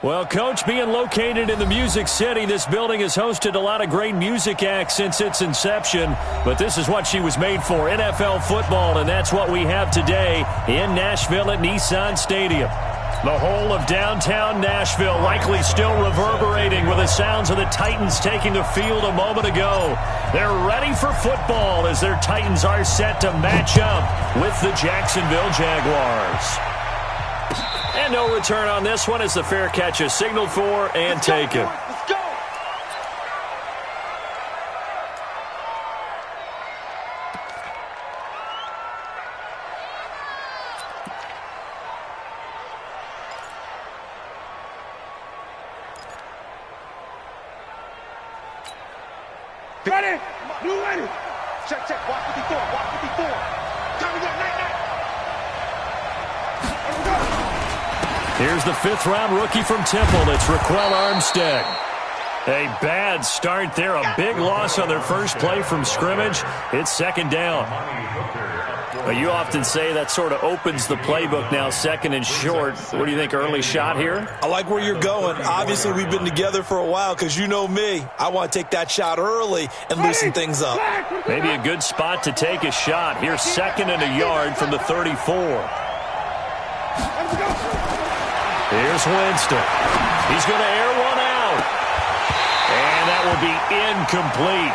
Well, Coach, being located in the Music City, this building has hosted a lot of great music acts since its inception, but this is what she was made for, NFL football, and that's what we have today in Nashville at Nissan Stadium. The whole of downtown Nashville likely still reverberating with the sounds of the Titans taking the field a moment ago. They're ready for football as their Titans are set to match up with the Jacksonville Jaguars. And no return on this one as the fair catch is signaled for and taken. Let's go. Ready? You ready? Check, check. Walk 54. Walk 54. Time to go. Night, night. Here's the fifth-round rookie from Temple. It's Raquel Armstead. A bad start there. A big loss on their first play from scrimmage. It's second down. Well, you often say that sort of opens the playbook now, second and short. What do you think, early shot here? I like where you're going. Obviously, we've been together for a while because you know me. I want to take that shot early and loosen things up. Maybe a good spot to take a shot. Here's second and a yard from the 34. Here's Winston. He's going to air one out. And that will be incomplete.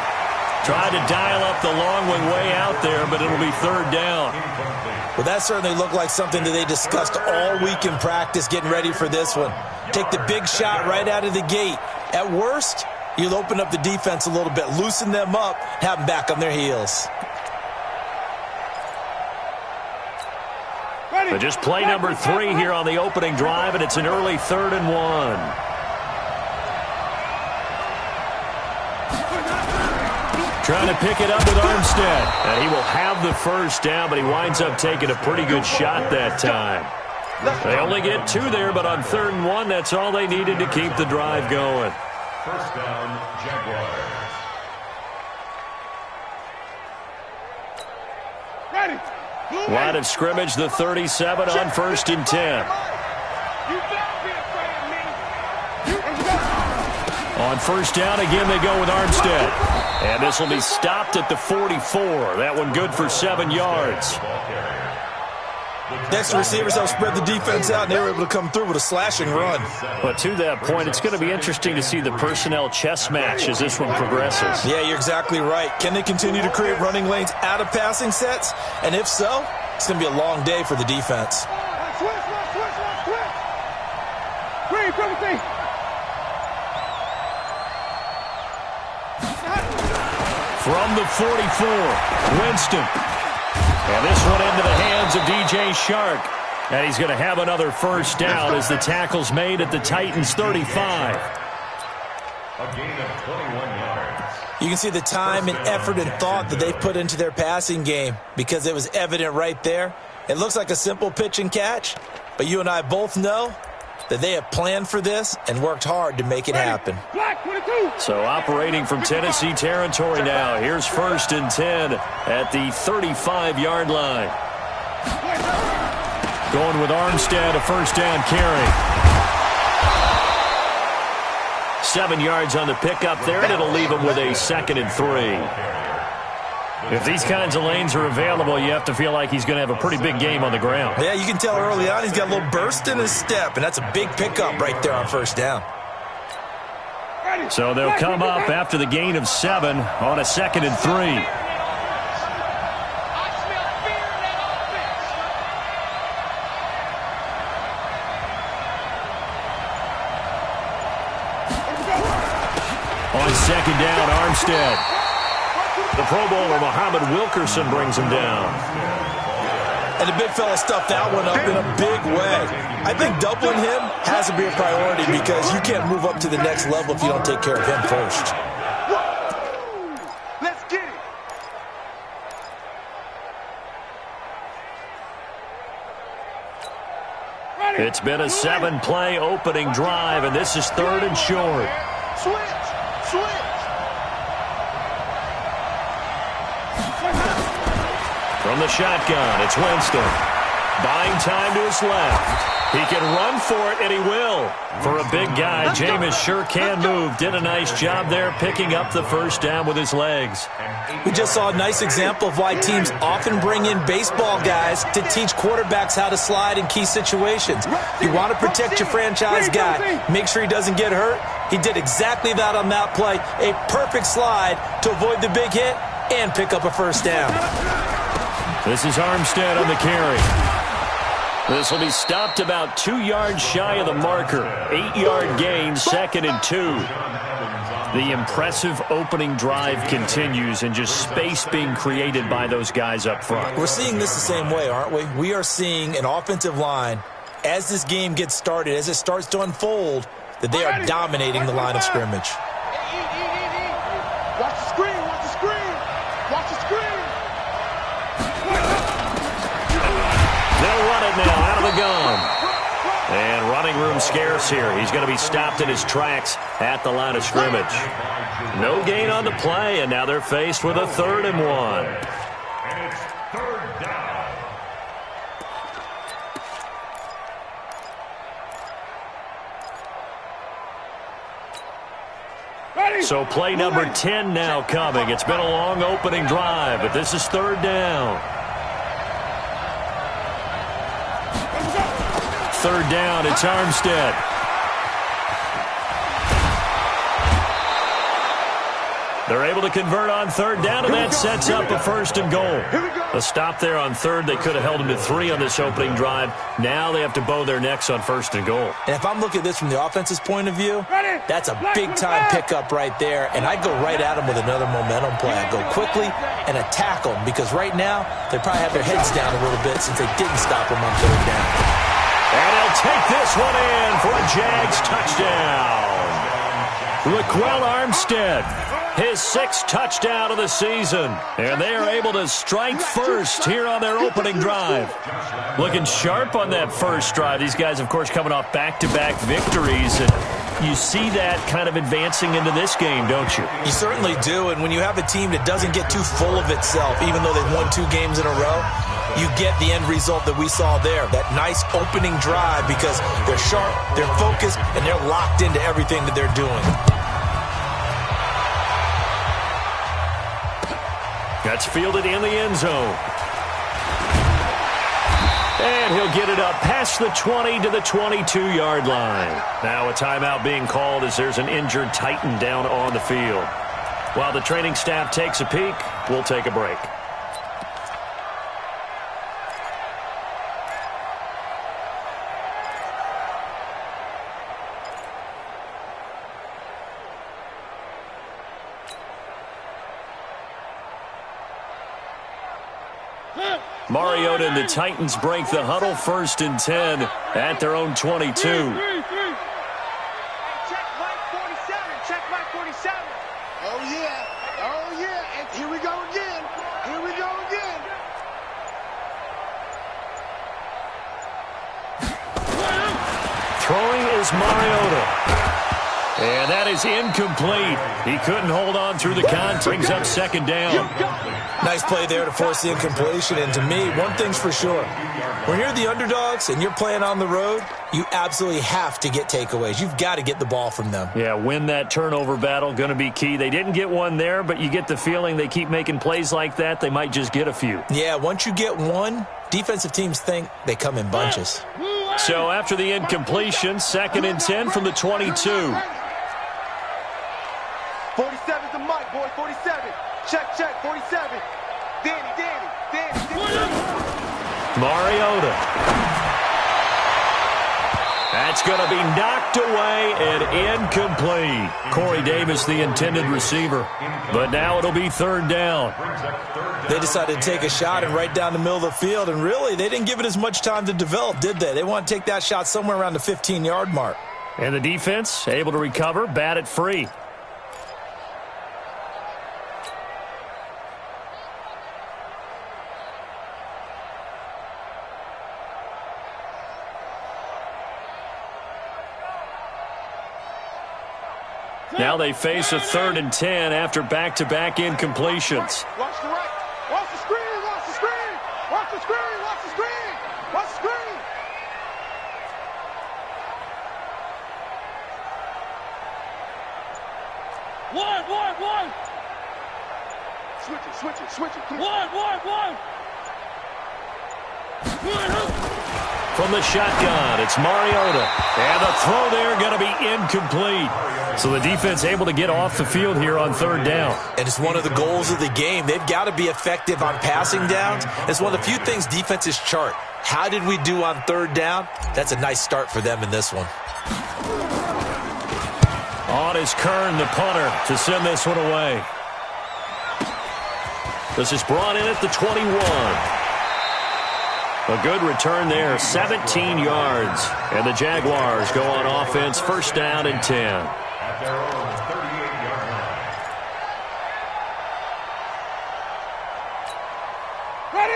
Tried to dial up the long one way out there, but it'll be third down. Well, that certainly looked like something that they discussed all week in practice getting ready for this one. Take the big shot right out of the gate. At worst, you'll open up the defense a little bit, loosen them up, have them back on their heels. But just play number 3 here on the opening drive, and it's an early 3rd and 1. Trying to pick it up with Armstead. And he will have the first down, but he winds up taking a pretty good shot that time. They only get 2 there, but on 3rd and 1, that's all they needed to keep the drive going. First down, Jaguars. Ready. Line of scrimmage, the 37 on 1st and 10. On first down, again, they go with Armstead. And this will be stopped at the 44. That one good for 7 yards. Next, receivers help spread the defense out, and they were able to come through with a slashing run. But to that point, it's going to be interesting to see the personnel chess match as this one progresses. Yeah, you're exactly right. Can they continue to create running lanes out of passing sets? And if so, it's going to be a long day for the defense. From the 44, Winston. And this one into the hands of DJ Shark. And he's going to have another first down as the tackle's made at the Titans' 35. A gain of 21 yards. You can see the time and effort and thought that they put into their passing game because it was evident right there. It looks like a simple pitch and catch, but you and I both know that they have planned for this and worked hard to make it happen. So operating from Tennessee territory now. Here's 1st and 10 at the 35-yard line. Going with Armstead, a first down carry. 7 yards on the pickup there, and it'll leave him with a 2nd and 3. If these kinds of lanes are available, you have to feel like he's going to have a pretty big game on the ground. Yeah, you can tell early on he's got a little burst in his step, and that's a big pickup right there on first down. So they'll come up after the gain of 7 on a 2nd and 3. On second down, Armstead. The Pro Bowler, Muhammad Wilkerson, brings him down. And the big fella stuffed that one up in a big way. I think doubling him has to be a priority because you can't move up to the next level if you don't take care of him first. Let's get it. It's been a 7-play opening drive, and this is 3rd and short. Switch. From the shotgun, it's Winston. Buying time to his left. He can run for it, and he will. For a big guy, Jameis sure can move. Did a nice job there picking up the first down with his legs. We just saw a nice example of why teams often bring in baseball guys to teach quarterbacks how to slide in key situations. You want to protect your franchise guy. Make sure he doesn't get hurt. He did exactly that on that play. A perfect slide to avoid the big hit and pick up a first down. This is Armstead on the carry. This will be stopped about 2 yards shy of the marker. 8-yard gain, 2nd and 2. The impressive opening drive continues and just space being created by those guys up front. We're seeing this the same way, aren't we? We are seeing an offensive line, as this game gets started, as it starts to unfold, that they are dominating the line of scrimmage. Watch the screen, watch the screen, watch the screen. They'll run it now out of the gun. And running room scarce here. He's going to be stopped in his tracks at the line of scrimmage. No gain on the play, and now they're faced with a 3rd and 1. And it's 3rd down. So play number 10 now coming. It's been a long opening drive, but this is 3rd down. 3rd down, it's Armstead. They're able to convert on 3rd down, and that sets up a 1st and goal. A stop there on 3rd. They could have held him to 3 on this opening drive. Now they have to bow their necks on 1st and goal. And if I'm looking at this from the offense's point of view, that's a big-time pickup right there, and I'd go right at him with another momentum play. I'd go quickly and attack them, because right now they probably have their heads down a little bit since they didn't stop him on 3rd down. And he'll take this one in for a Jags touchdown. Raquel Armstead, his 6th touchdown of the season. And they are able to strike first here on their opening drive. Looking sharp on that first drive. These guys, of course, coming off back-to-back victories. And you see that kind of advancing into this game, don't you? You certainly do. And when you have a team that doesn't get too full of itself, even though they've won 2 games in a row, you get the end result that we saw there, that nice opening drive, because they're sharp, they're focused, and they're locked into everything that they're doing. That's fielded in the end zone. And he'll get it up past the 20 to the 22-yard line. Now a timeout being called as there's an injured Titan down on the field. While the training staff takes a peek, we'll take a break. Mariota and the Titans break the huddle, 1st and 10 at their own 22. Check Mike 47. Check Mike 47. Oh, yeah. Oh, yeah. And here we go again. Here we go again. Throwing is Mariota. And that is incomplete. He couldn't hold on through the contact. Brings up 2nd down. Nice play there to force the incompletion. And to me, one thing's for sure. When you're the underdogs and you're playing on the road, you absolutely have to get takeaways. You've got to get the ball from them. Yeah, win that turnover battle, going to be key. They didn't get one there, but you get the feeling they keep making plays like that, they might just get a few. Yeah, once you get one, defensive teams think they come in bunches. So after the incompletion, 2nd and 10 from the 22. 47's the mic, boy. 47. Check, 47. Danny. Mariota. That's going to be knocked away and incomplete. Corey Davis, the intended receiver. But now it'll be 3rd down. They decided to take a shot and right down the middle of the field, and really, they didn't give it as much time to develop, did they? They want to take that shot somewhere around the 15-yard mark. And the defense able to recover, bat it free. Now they face a 3rd and 10 after back-to-back incompletions. Watch the right. Watch the screen. Watch the screen. Watch the screen. Watch the screen. Watch the One. Switch it. One. From the shotgun, it's Mariota. And the throw there going to be incomplete. So the defense able to get off the field here on third down. And it's one of the goals of the game. They've got to be effective on passing downs. It's one of the few things defenses chart. How did we do on third down? That's a nice start for them in this one. On is Kern, the punter, to send this one away. This is brought in at the 21. A good return there, 17 yards. And the Jaguars go on offense, first down and 10. At their own 38-yard line.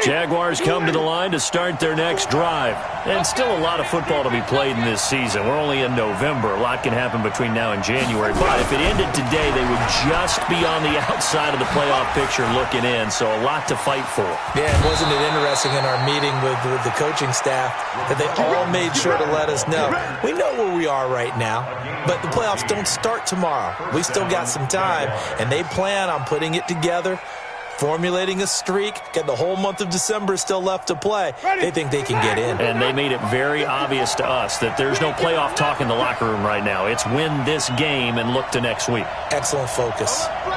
Jaguars come to the line to start their next drive. And still a lot of football to be played in this season. We're only in November. A lot can happen between now and January. But if it ended today, they would just be on the outside of the playoff picture looking in. So a lot to fight for. Yeah, and wasn't it interesting in our meeting with the coaching staff that they all made sure to let us know. We know where we are right now, but the playoffs don't start tomorrow. We still got some time, and they plan on putting it together, formulating a streak, get the whole month of December still left to play. They think they can get in. And they made it very obvious to us that there's no playoff talk in the locker room right now. It's win this game and look to next week. Excellent focus. Wait.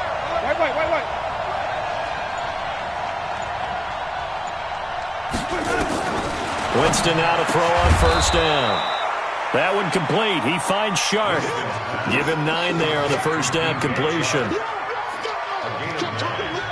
Winston now to throw on first down. That one complete. He finds Sharp. Give him 9 there on the first down completion.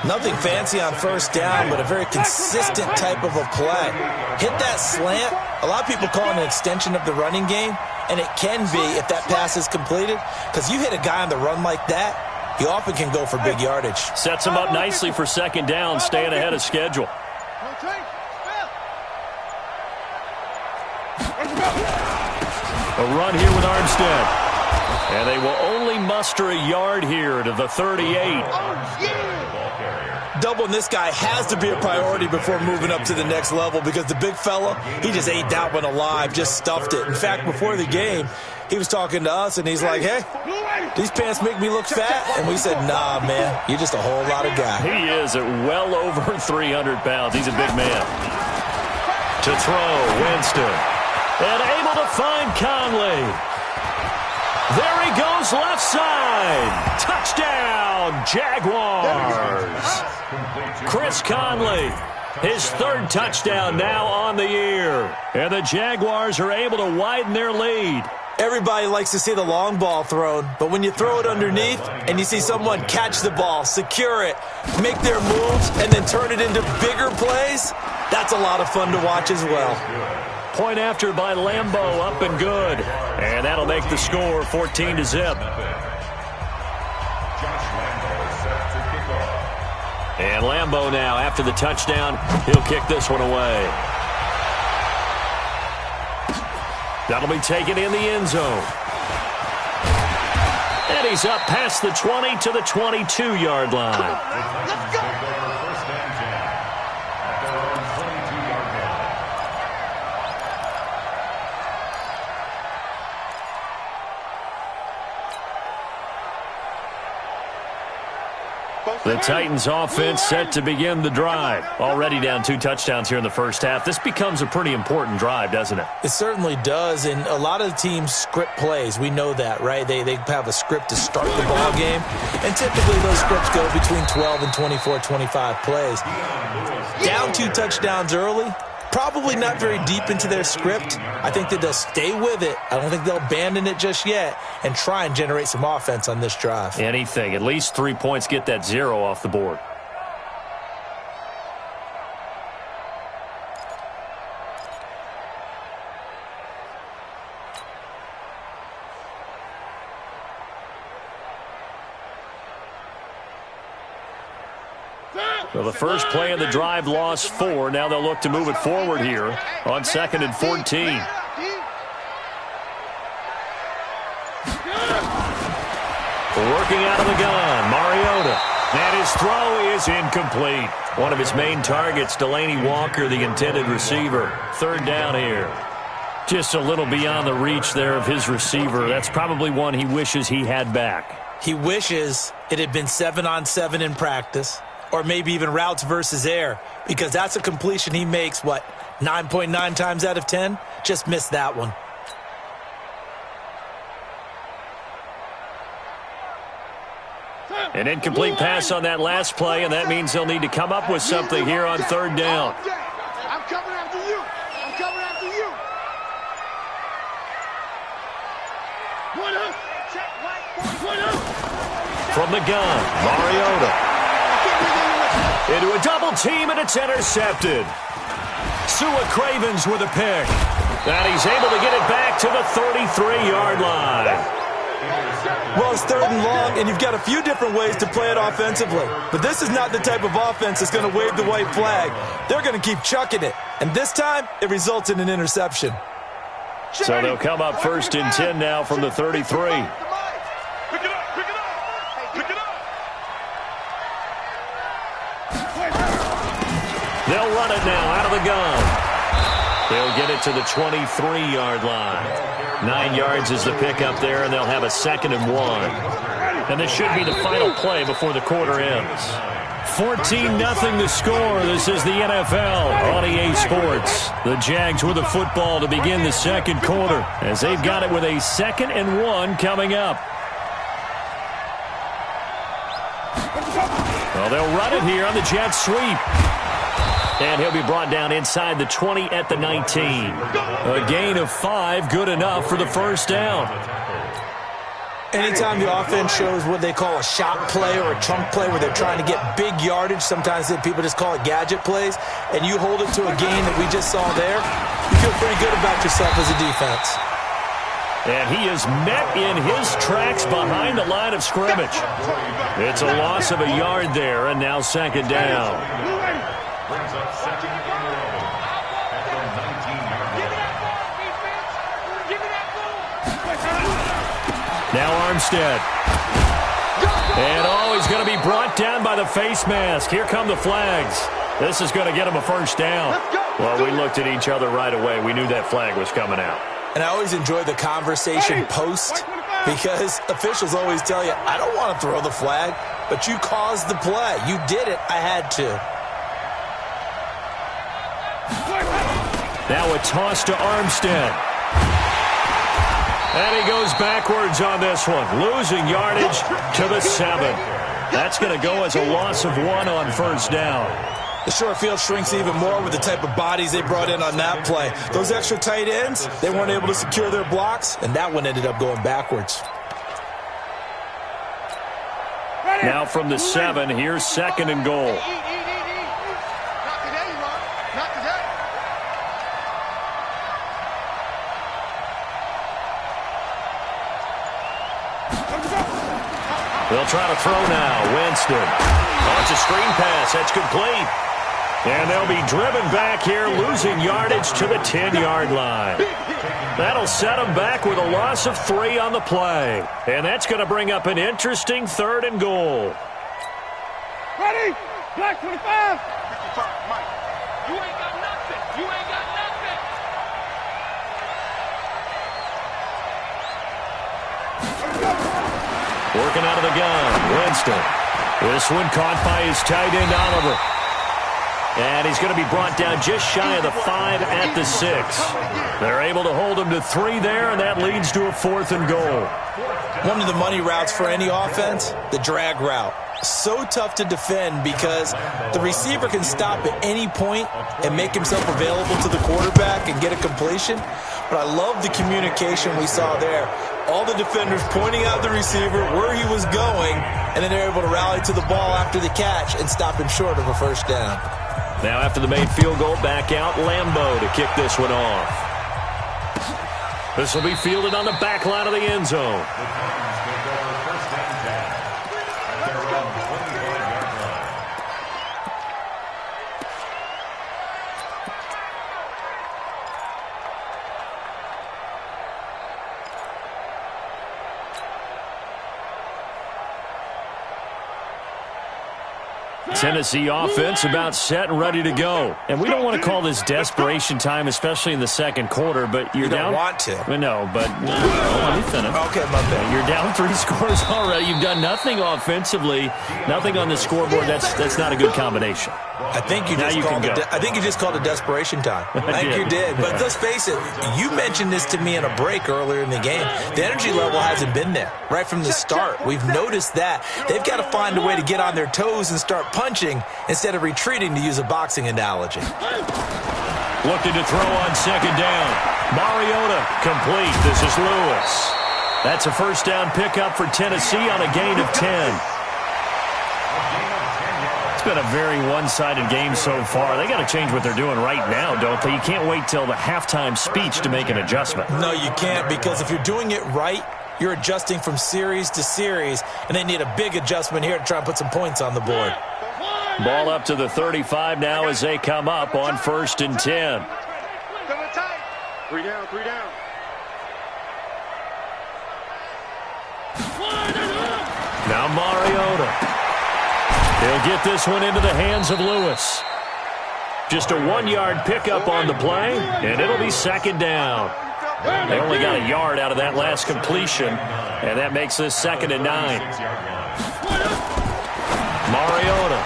Nothing fancy on first down, but a very consistent type of a play. Hit that slant. A lot of people call it an extension of the running game, and it can be if that pass is completed, because you hit a guy on the run like that, he often can go for big yardage. Sets him up nicely for second down, staying ahead of schedule. A run here with Armstead. And they will only muster a yard here to the 38. Doubling this guy has to be a priority before moving up to the next level, because the big fella, he just ate that one alive, just stuffed it. In fact, before the game, he was talking to us, and he's like, hey, these pants make me look fat? And we said, nah, man, you're just a whole lot of guy. He is at well over 300 pounds. He's a big man. To throw, Winston. And able to find Conley. There he goes, left side. Touchdown, Jaguars. Chris Conley, his third touchdown now on the year. And the Jaguars are able to widen their lead. Everybody likes to see the long ball thrown, but when you throw it underneath and you see someone catch the ball, secure it, make their moves, and then turn it into bigger plays, that's a lot of fun to watch as well. Point after by Lambeau, up and good. And that'll make the score 14-0. And Lambeau now, after the touchdown, he'll kick this one away. That'll be taken in the end zone. And he's up past the 20 to the 22-yard line. Let's go. The Titans offense set to begin the drive. Already down 2 touchdowns here in the first half. This becomes a pretty important drive, doesn't it? It certainly does, and a lot of the teams script plays. We know that, right? They have a script to start the ball game, and typically those scripts go between 12 and 24, 25 plays. Down 2 touchdowns early, probably not very deep into their script. I think that they'll stay with it. I don't think they'll abandon it just yet and try and generate some offense on this drive. Anything. At least 3 points, get that 0 off the board. So the first play of the drive lost 4. Now they'll look to move it forward here on 2nd and 14. Working out of the gun, Mariota. And his throw is incomplete. One of his main targets, Delaney Walker, the intended receiver. 3rd down here. Just a little beyond the reach there of his receiver. That's probably one he wishes he had back. He wishes it had been 7-on-7 in practice, or maybe even routes versus air, because that's a completion he makes, 9.9 times out of 10? Just missed that one. An incomplete pass on that last play, and that means they'll need to come up with something here on third down. I'm coming after you. I'm coming after you. From the gun, Mariota. Into a double team, and it's intercepted. Sua Cravens with a pick. And he's able to get it back to the 33-yard line. Well, it's third and long, and you've got a few different ways to play it offensively. But this is not the type of offense that's going to wave the white flag. They're going to keep chucking it. And this time, it results in an interception. So they'll come up first and 10 now from the 33. Pick it up, pick it up, pick it up. They'll run it now out of the gun. They'll get it to the 23-yard line. 9 yards is the pickup there, and they'll have a 2nd and 1. And this should be the final play before the quarter ends. 14-0 the score. This is the NFL on EA Sports. The Jags with the football to begin the second quarter, as they've got it with a 2nd and 1 coming up. Well, they'll run it here on the jet sweep. And he'll be brought down inside the 20 at the 19. A gain of 5, good enough for the first down. Anytime the offense shows what they call a shot play or a chunk play where they're trying to get big yardage, sometimes people just call it gadget plays, and you hold it to a gain that we just saw there, you feel pretty good about yourself as a defense. And he is met in his tracks behind the line of scrimmage. It's a loss of a yard there, and now 2nd down. Brings up 2nd and 11 at the 19-yard line. Now Armstead. And he's going to be brought down by the face mask. Here come the flags. This is going to get him a first down. Well, we looked at each other right away. We knew that flag was coming out. And I always enjoy the conversation post, because officials always tell you, I don't want to throw the flag, but you caused the play. You did it. I had to. Now a toss to Armstead. And he goes backwards on this one, losing yardage to the 7. That's going to go as a loss of 1 on first down. The short field shrinks even more with the type of bodies they brought in on that play. Those extra tight ends, they weren't able to secure their blocks, and that one ended up going backwards. Now from the 7, here's 2nd and goal. They'll try to throw now. Winston. Oh, it's a screen pass. That's complete. And they'll be driven back here, losing yardage to the 10-yard line. That'll set them back with a loss of 3 on the play. And that's going to bring up an interesting 3rd and goal. Ready? Black 25. 55, Mike. You ain't got nothing. You ain't got nothing. Working out of the gun, Winston. This one caught by his tight end, Oliver. And he's going to be brought down just shy of the 5 at the 6. They're able to hold him to 3 there, and that leads to a 4th and goal. One of the money routes for any offense, the drag route. So tough to defend because the receiver can stop at any point and make himself available to the quarterback and get a completion. But I love the communication we saw there. All the defenders pointing out the receiver, where he was going, and then they're able to rally to the ball after the catch and stop him short of a first down. Now after the made field goal, back out Lambeau to kick this one off. This will be fielded on the back line of the end zone. Tennessee offense about set and ready to go. And we don't want to call this desperation time, especially in the second quarter, but you're down. You don't want to. No, but let me finish. Okay, my bad. You're down 3 scores already. You've done nothing offensively, nothing on the scoreboard. That's not a good combination. I think you just called it desperation time. I think you did. But let's face it, you mentioned this to me in a break earlier in the game. The energy level hasn't been there right from the start. We've noticed that. They've got to find a way to get on their toes and start punching instead of retreating, to use a boxing analogy. Looking to throw on second down. Mariota complete. This is Lewis. That's a first down pickup for Tennessee on a gain of 10. It's been a very one-sided game so far. They got to change what they're doing right now, don't they? You can't wait till the halftime speech to make an adjustment. No, you can't, because if you're doing it right, you're adjusting from series to series, and they need a big adjustment here to try and put some points on the board. Ball up to the 35 now as they come up on 1st and 10. 3 down, 3 down. Now Mariota. He'll get this one into the hands of Lewis. Just a 1-yard pickup on the play, and it'll be second down. They only got a yard out of that last completion, and that makes this 2nd and 9. Mariota.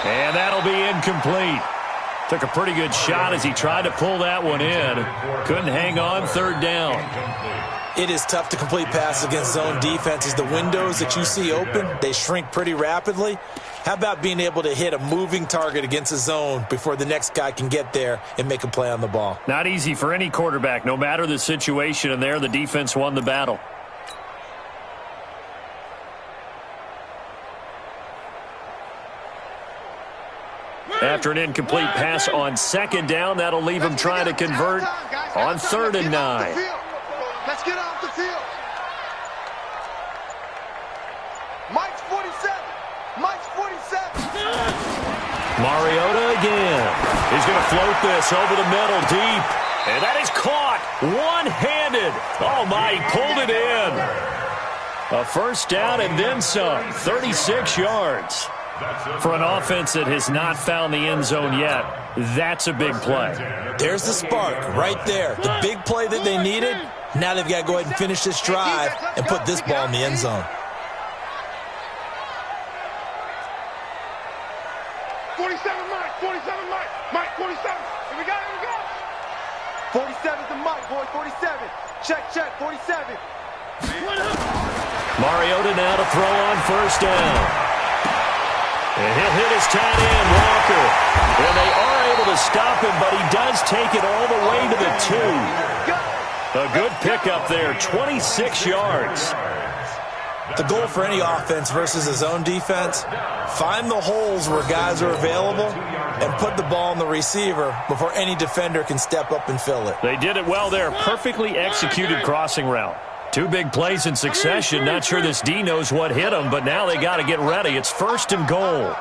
And that'll be incomplete. Took a pretty good shot as he tried to pull that one in. Couldn't hang on, 3rd down. It is tough to complete passes against zone defenses. The windows that you see open, they shrink pretty rapidly. How about being able to hit a moving target against a zone before the next guy can get there and make a play on the ball? Not easy for any quarterback, no matter the situation, and there the defense won the battle. After an incomplete pass on 2nd down, that'll leave him trying to convert on 3rd and 9. Let's get off the field. Mike's 47. Mike's 47. Mariota again. He's going to float this over the middle deep. And that is caught one-handed. Oh, my, he pulled it in. A first down and then some. 36 yards. For an offense that has not found the end zone yet, that's a big play. There's the spark right there. The big play that they needed. Now they've got to go ahead and finish this drive and put this ball in the end zone. 47, Mike. 47, Mike. Mike, 47. Here we go. Here we go. 47's the Mike, boy. 47. Check, 47. Mariota now to throw on 1st down. And he'll hit his tight end, Walker. And they are able to stop him, but he does take it all the way to the 2. A good pickup there, 26 yards. The goal for any offense versus a zone defense, find the holes where guys are available and put the ball on the receiver before any defender can step up and fill it. They did it well there. Perfectly executed crossing route. 2 big plays in succession. Not sure this D knows what hit him, but now they got to get ready. It's 1st and goal.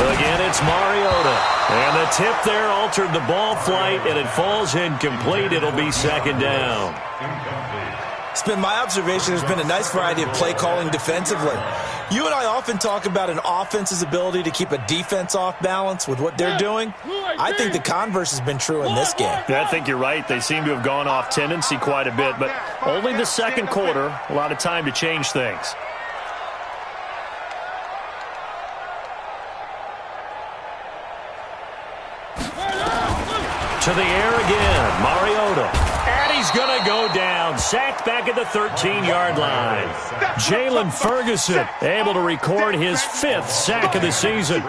Again, it's Mariota. And the tip there altered the ball flight, and it falls incomplete. It'll be 2nd down. It's been my observation there's been a nice variety of play calling defensively. You and I often talk about an offense's ability to keep a defense off balance with what they're doing. I think the converse has been true in this game. Yeah, I think you're right. They seem to have gone off tendency quite a bit, but only the second quarter, a lot of time to change things. To the air again, Mariota. And he's going to go down. Sacked back at the 13-yard line. Jalen Ferguson able to record his 5th sack of the season.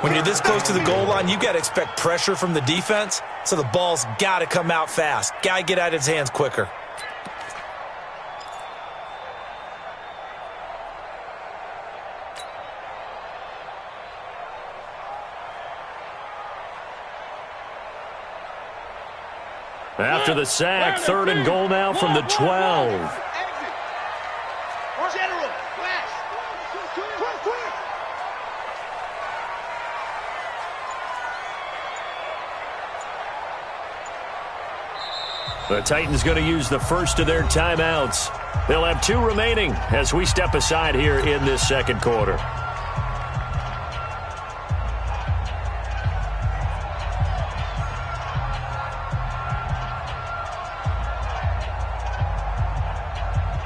When you're this close to the goal line, you've got to expect pressure from the defense, so the ball's got to come out fast. Got to get out of his hands quicker. After the sack, 3rd and goal now from the 12. The Titans going to use the first of their timeouts. They'll have 2 remaining as we step aside here in this second quarter.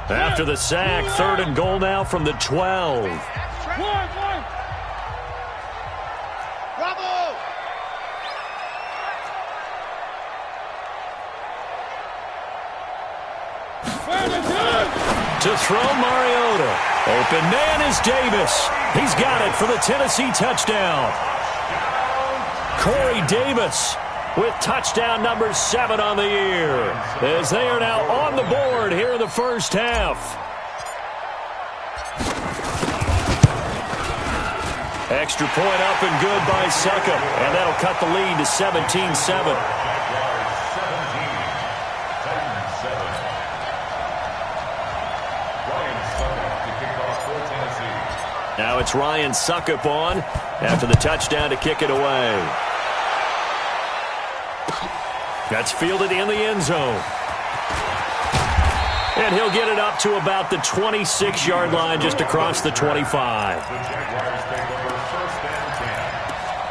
After the sack, 3rd and goal now from the 12. Bravo! To throw, Mariota. Open man is Davis. He's got it for the Tennessee touchdown. Corey Davis with touchdown number 7 on the year, as they are now on the board here in the first half. Extra point up and good by Succop, and that'll cut the lead to 17-7. Now it's Ryan Succop on after the touchdown to kick it away. That's fielded in the end zone. And he'll get it up to about the 26-yard line, just across the 25. The Jaguars take over 1st and 10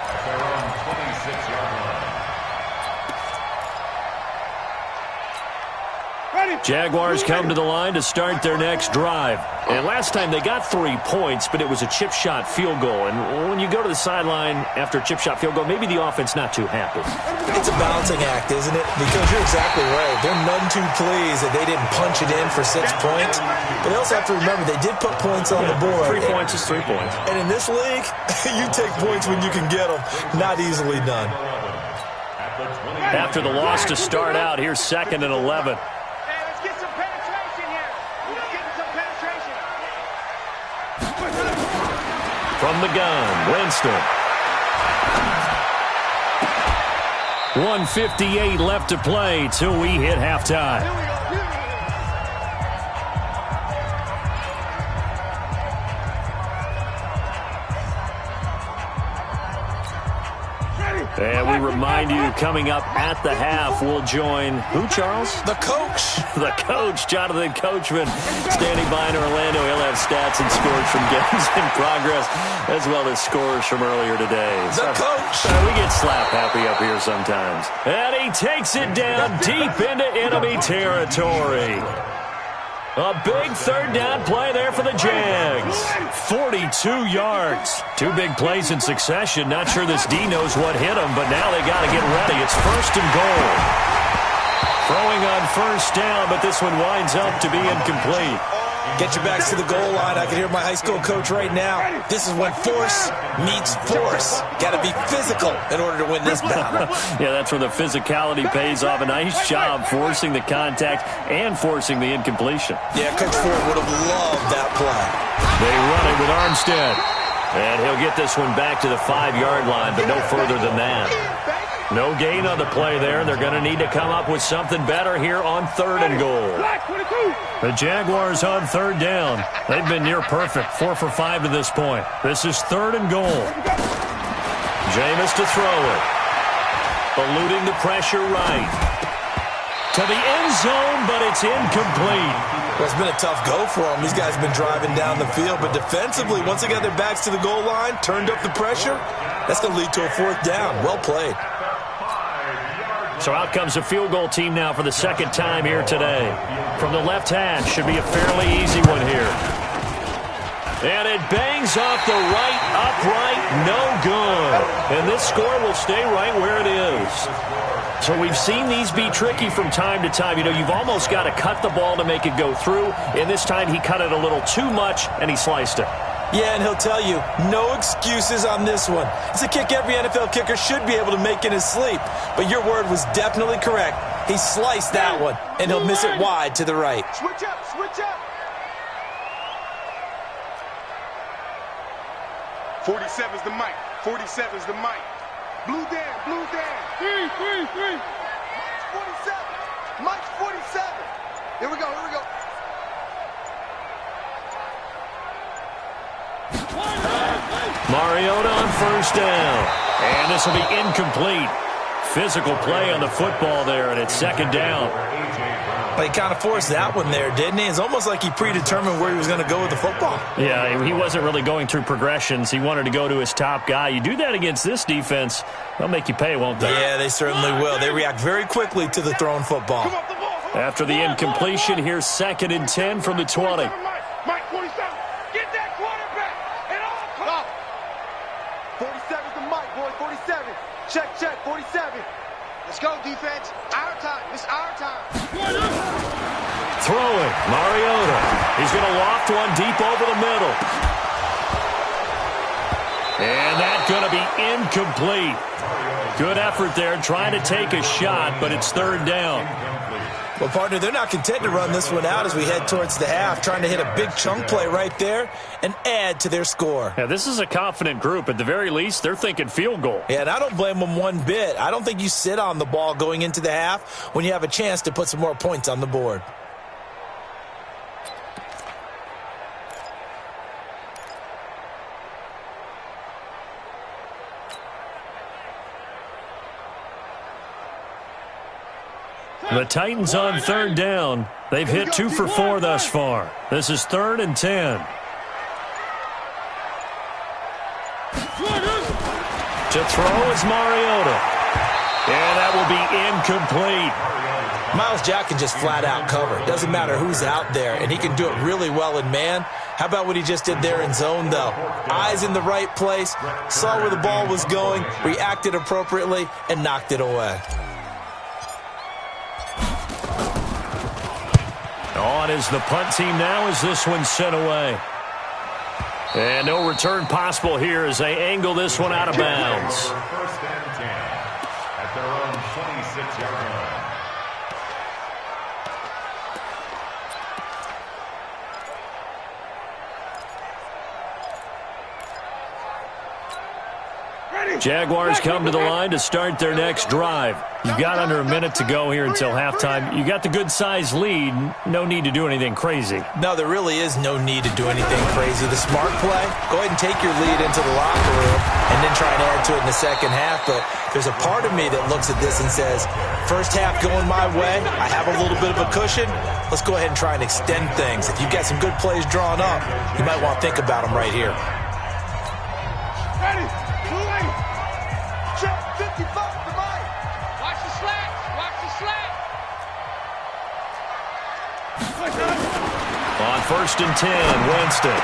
at their own 26-yard line. Jaguars come to the line to start their next drive. And last time they got 3 points, but it was a chip shot field goal. And when you go to the sideline after a chip shot field goal, maybe the offense not too happy. It's a balancing act, isn't it? Because you're exactly right. They're none too pleased that they didn't punch it in for 6 points. But they also have to remember they did put points on the board. 3 points is 3 points. And in this league, you take points when you can get them. Not easily done. After the loss to start out, here's 2nd and 11. From the gun, Winston. 1:58 left to play till we hit halftime. And we remind you, coming up at the half, we'll join who, Charles? The coach. The coach, Jonathan Coachman, standing by in Orlando. He'll have stats and scores from games in progress, as well as scores from earlier today. The coach. We get slap happy up here sometimes. And he takes it down deep into enemy territory. A big 3rd down play there for the Jags. 42 yards. 2 big plays in succession. Not sure this D knows what hit him, but now they got to get ready. It's 1st and goal. Throwing on 1st down, but this one winds up to be incomplete. Get your backs to the goal line. I can hear my high school coach right now. This is when force meets force. Got to be physical in order to win this battle. Yeah, that's where the physicality pays off. A nice job forcing the contact and forcing the incompletion. Yeah, Coach Ford would have loved that play. They run it with Armstead. And he'll get this one back to the 5-yard line, but no further than that. No gain on the play there. They're going to need to come up with something better here on 3rd and goal. The Jaguars on 3rd down. They've been near perfect, 4 for 5 to this point. This is 3rd and goal. Jameis to throw it. Eluding the pressure right. To the end zone, but it's incomplete. Well, it's been a tough go for them. These guys have been driving down the field, but defensively, once they got their backs to the goal line, turned up the pressure, that's going to lead to a 4th down. Well played. So out comes a field goal team now for the 2nd time here today. From the left hash, should be a fairly easy one here. And it bangs off the right upright, no good. And this score will stay right where it is. So we've seen these be tricky from time to time. You know, you've almost got to cut the ball to make it go through. And this time he cut it a little too much, and he sliced it. Yeah, and he'll tell you, no excuses on this one. It's a kick every NFL kicker should be able to make in his sleep. But your word was definitely correct. He sliced that one, and he'll miss it wide to the right. Switch up, switch up. 47's the mic. 47's the mic. Blue down, blue down. 3. Mike's 47. Mike's 47. Here we go, here we go. Mariota on 1st down. And this will be incomplete. physical play on the football there, and it's second down. He kind of forced that one there, didn't he? It's almost like he predetermined where he was going to go with the football. Yeah, he wasn't really going through progressions. He wanted to go to his top guy. You do that against this defense, they'll make you pay, won't they? Yeah, they certainly will. They react very quickly to the thrown football. After the incompletion, here's 2nd and 10 from the 20. Mike, 47. Get that quarterback. And all. 47's the Mike, boy. 47. Check, 47. Let's go, defense. Our time. It's our time. Throwing, Mariota. He's going to loft one deep over the middle. And that's going to be incomplete. Good effort there, trying to take a shot, but it's 3rd down. Well, partner, they're not content to run this one out as we head towards the half, trying to hit a big chunk play right there and add to their score. Yeah, this is a confident group. At the very least, they're thinking field goal. Yeah, and I don't blame them one bit. I don't think you sit on the ball going into the half when you have a chance to put some more points on the board. The Titans on 3rd down. They've hit 2 for 4 thus far. This is 3rd and 10. To throw is Mariota. And that will be incomplete. Miles Jack can just flat out cover. It doesn't matter who's out there, and he can do it really well in man. How about what he just did there in zone, though? Eyes in the right place, saw where the ball was going, reacted appropriately, and knocked it away. On is the punt team now as this one's sent away. And no return possible here as they angle this one out of bounds. 1st and 10 at their own 26-yard line. Jaguars come to the line to start their next drive. You've got under a minute to go here until halftime. You got the good-sized lead. No need to do anything crazy. No, there really is no need to do anything crazy. The smart play, go ahead and take your lead into the locker room and then try and add to it in the second half. But there's a part of me that looks at this and says, first half going my way, I have a little bit of a cushion. Let's go ahead and try and extend things. If you've got some good plays drawn up, you might want to think about them right here. Ready. Check, 55 to Mike. Watch the slats. Watch the slats. On 1st and 10, Winston.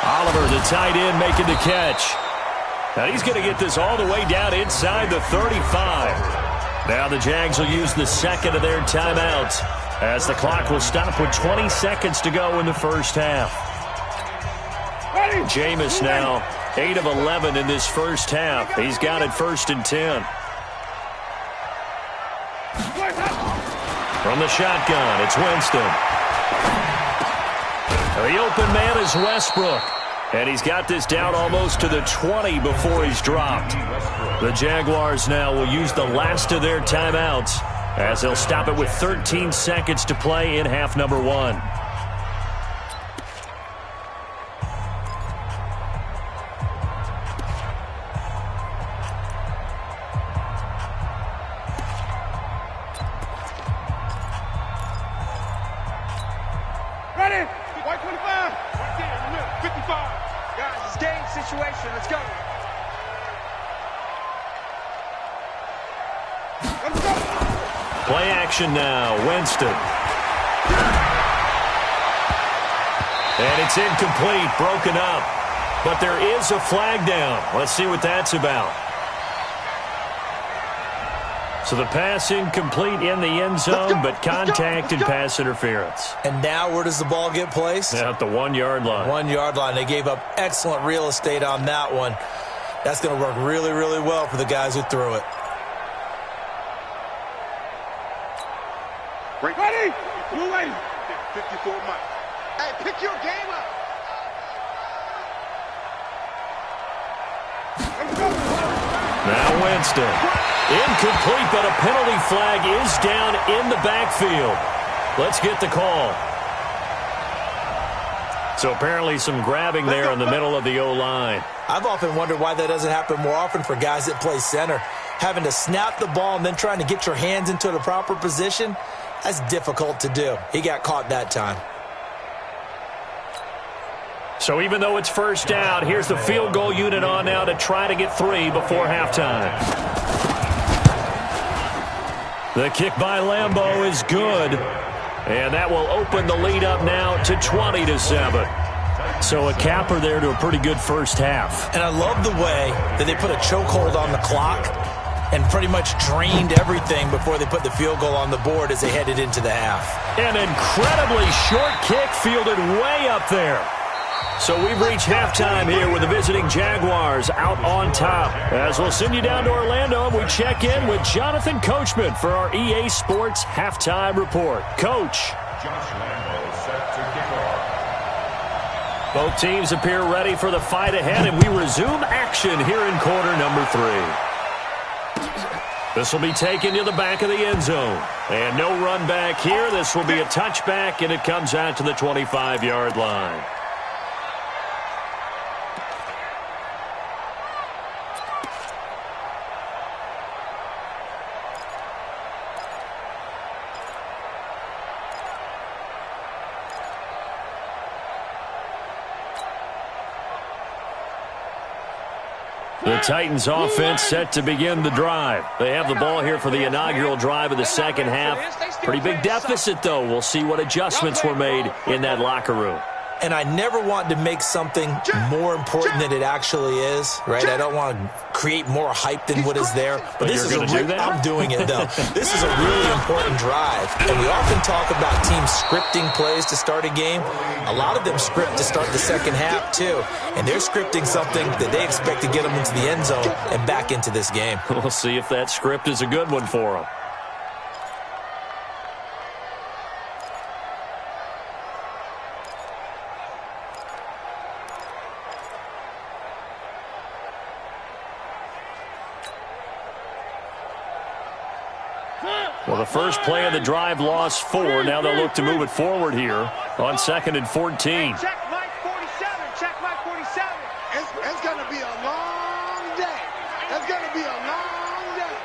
Oliver, the tight end, making the catch. Now he's going to get this all the way down inside the 35. Now the Jags will use the 2nd of their timeouts as the clock will stop with 20 seconds to go in the first half. Jameis now 8 of 11 in this first half. He's got it 1st and 10. From the shotgun, it's Winston. The open man is Westbrook. And he's got this down almost to the 20 before he's dropped. The Jaguars now will use the last of their timeouts as they'll stop it with 13 seconds to play in half number 1. Ready? White 25. Right there in the middle. 55. Guys, it's game situation. Let's go. Let's go. Play action now. Winston. And it's incomplete. Broken up. But there is a flag down. Let's see what that's about. So the pass incomplete in the end zone, but contact and pass interference. And now where does the ball get placed? At the 1-yard line. 1-yard line. They gave up excellent real estate on that one. That's going to work really, really well for the guys who threw it. Ready? Blue lady. 54 Mike. Hey, pick your game up. Now Winston. Incomplete, but a penalty flag is down in the backfield. Let's get the call. So apparently some grabbing there in the middle of the O-line. I've often wondered why that doesn't happen more often for guys that play center. Having to snap the ball and then trying to get your hands into the proper position, that's difficult to do. He got caught that time. So even though it's first down, here's the field goal unit on now to try to get 3 before halftime. The kick by Lambeau is good. And that will open the lead up now to 20-7. So a capper there to a pretty good first half. And I love the way that they put a chokehold on the clock and pretty much drained everything before they put the field goal on the board as they headed into the half. An incredibly short kick fielded way up there. So we've reached halftime here with the visiting Jaguars out on top. As we'll send you down to Orlando, and we check in with Jonathan Coachman for our EA Sports Halftime Report. Coach. Josh Lambeau set to kick off. Both teams appear ready for the fight ahead, and we resume action here in quarter number 3. This will be taken to the back of the end zone. And no run back here. This will be a touchback, and it comes out to the 25-yard line. The Titans offense set to begin the drive. They have the ball here for the inaugural drive of the second half. Pretty big deficit, though. We'll see what adjustments were made in that locker room. And I never want to make something more important than it actually is, right? I don't want to create more hype than what is there. But this is I'm doing it, though. This is a really important drive. And we often talk about teams scripting plays to start a game. A lot of them script to start the second half, too. And they're scripting something that they expect to get them into the end zone and back into this game. We'll see if that script is a good one for them. Well, the first play of the drive lost 4. Now they'll look to move it forward here on 2nd and 14. Check Mike 47. Check Mike 47. It's going to be a long day. It's going to be a long day.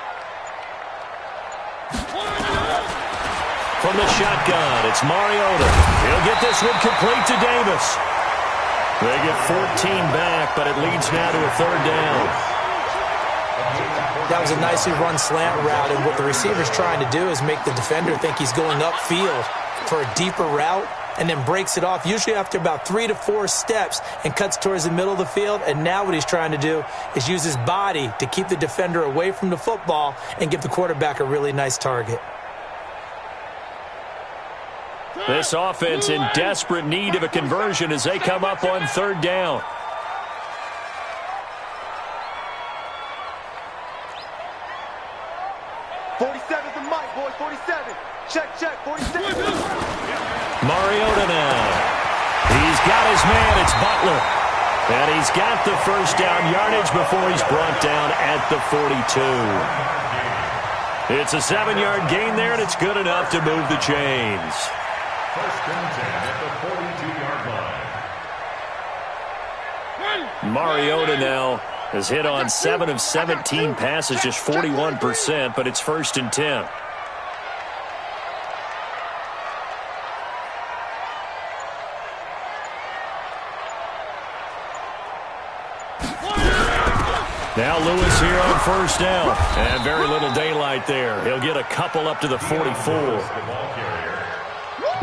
From the shotgun, it's Mariota. He'll get this one complete to Davis. They get 14 back, but it leads now to a 3rd down. That was a nicely run slant route, and what the receiver's trying to do is make the defender think he's going upfield for a deeper route and then breaks it off, usually after about 3 to 4 steps, and cuts towards the middle of the field. And now what he's trying to do is use his body to keep the defender away from the football and give the quarterback a really nice target. This offense in desperate need of a conversion as they come up on 3rd down. Check, 47. Mariota now. He's got his man. It's Butler. And he's got the first down yardage before he's brought down at the 42. It's a 7-yard gain there, and it's good enough to move the chains. 1st and 10 at the 42-yard line. Mariota now has hit on 7 of 17 passes, just 41%, but it's 1st and 10. Now Lewis here on 1st down. And very little daylight there. He'll get a couple up to the 44.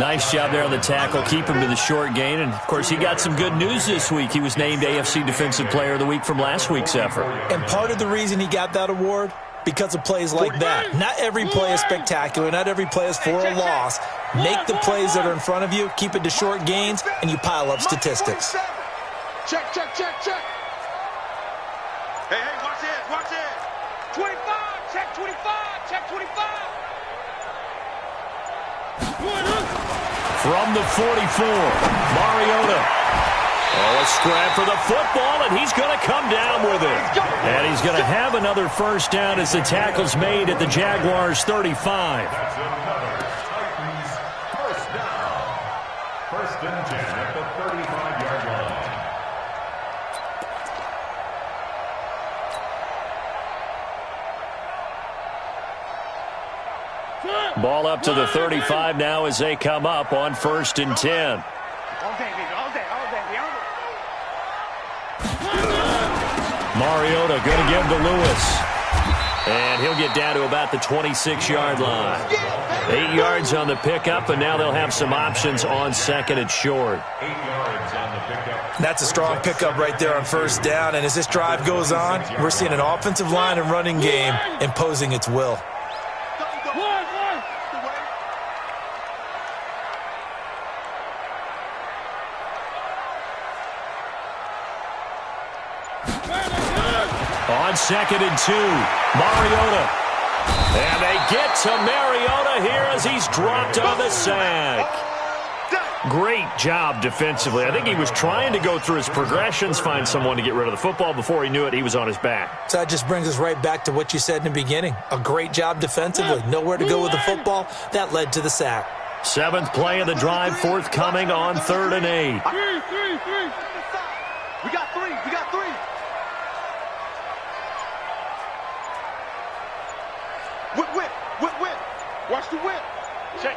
Nice job there on the tackle. Keep him to the short gain. And, of course, he got some good news this week. He was named AFC Defensive Player of the Week from last week's effort. And part of the reason he got that award, because of plays like that. Not every play is spectacular. Not every play is for a loss. Make the plays that are in front of you, keep it to short gains, and you pile up statistics. Check. Hey, watch this. 25, check 25. From the 44, Mariota. Oh, a scrap for the football, and he's going to come down with it. And he's going to have another first down as the tackle's made at the Jaguars' 35. That's another Titans first down. 1st and 10 at the 35-yard line. Ball up to the 35 now as they come up on 1st and 10. Mariota going to give to Lewis. And he'll get down to about the 26-yard line. 8 yards on the pickup, and now they'll have some options on 2nd and short. 8 yards on the pickup. That's a strong pickup right there on 1st down, and as this drive goes on, we're seeing an offensive line and running game imposing its will. On 2nd and 2, Mariota. And they get to Mariota here as he's dropped on the sack. Great job defensively. I think he was trying to go through his progressions, find someone to get rid of the football. Before he knew it, he was on his back. So that just brings us right back to what you said in the beginning. A great job defensively. Nowhere to go with the football. That led to the sack. 7th play of the drive, forthcoming on 3rd and 8. We got three. Whip. Watch the whip. Check.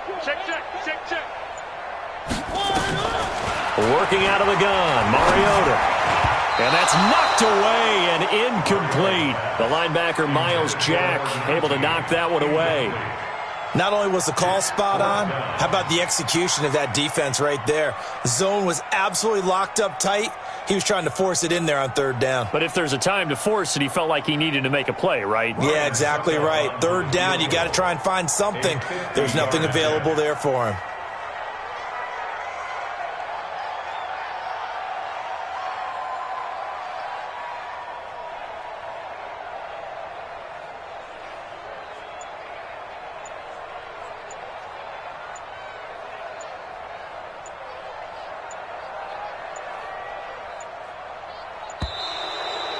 Working out of the gun, Mariota. And that's knocked away and incomplete. The linebacker, Miles Jack, able to knock that one away. Not only was the call spot on, how about the execution of that defense right there? The zone was absolutely locked up tight. He was trying to force it in there on 3rd down. But if there's a time to force it, he felt like he needed to make a play, right? Yeah, exactly right. 3rd down, you got to try and find something. There's nothing available there for him.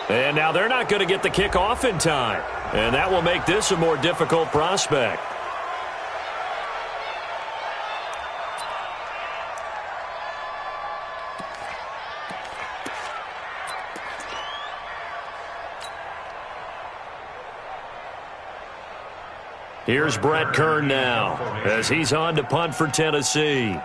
And now they're not going to get the kickoff in time. And that will make this a more difficult prospect. Here's Brett Kern now as he's on to punt for Tennessee.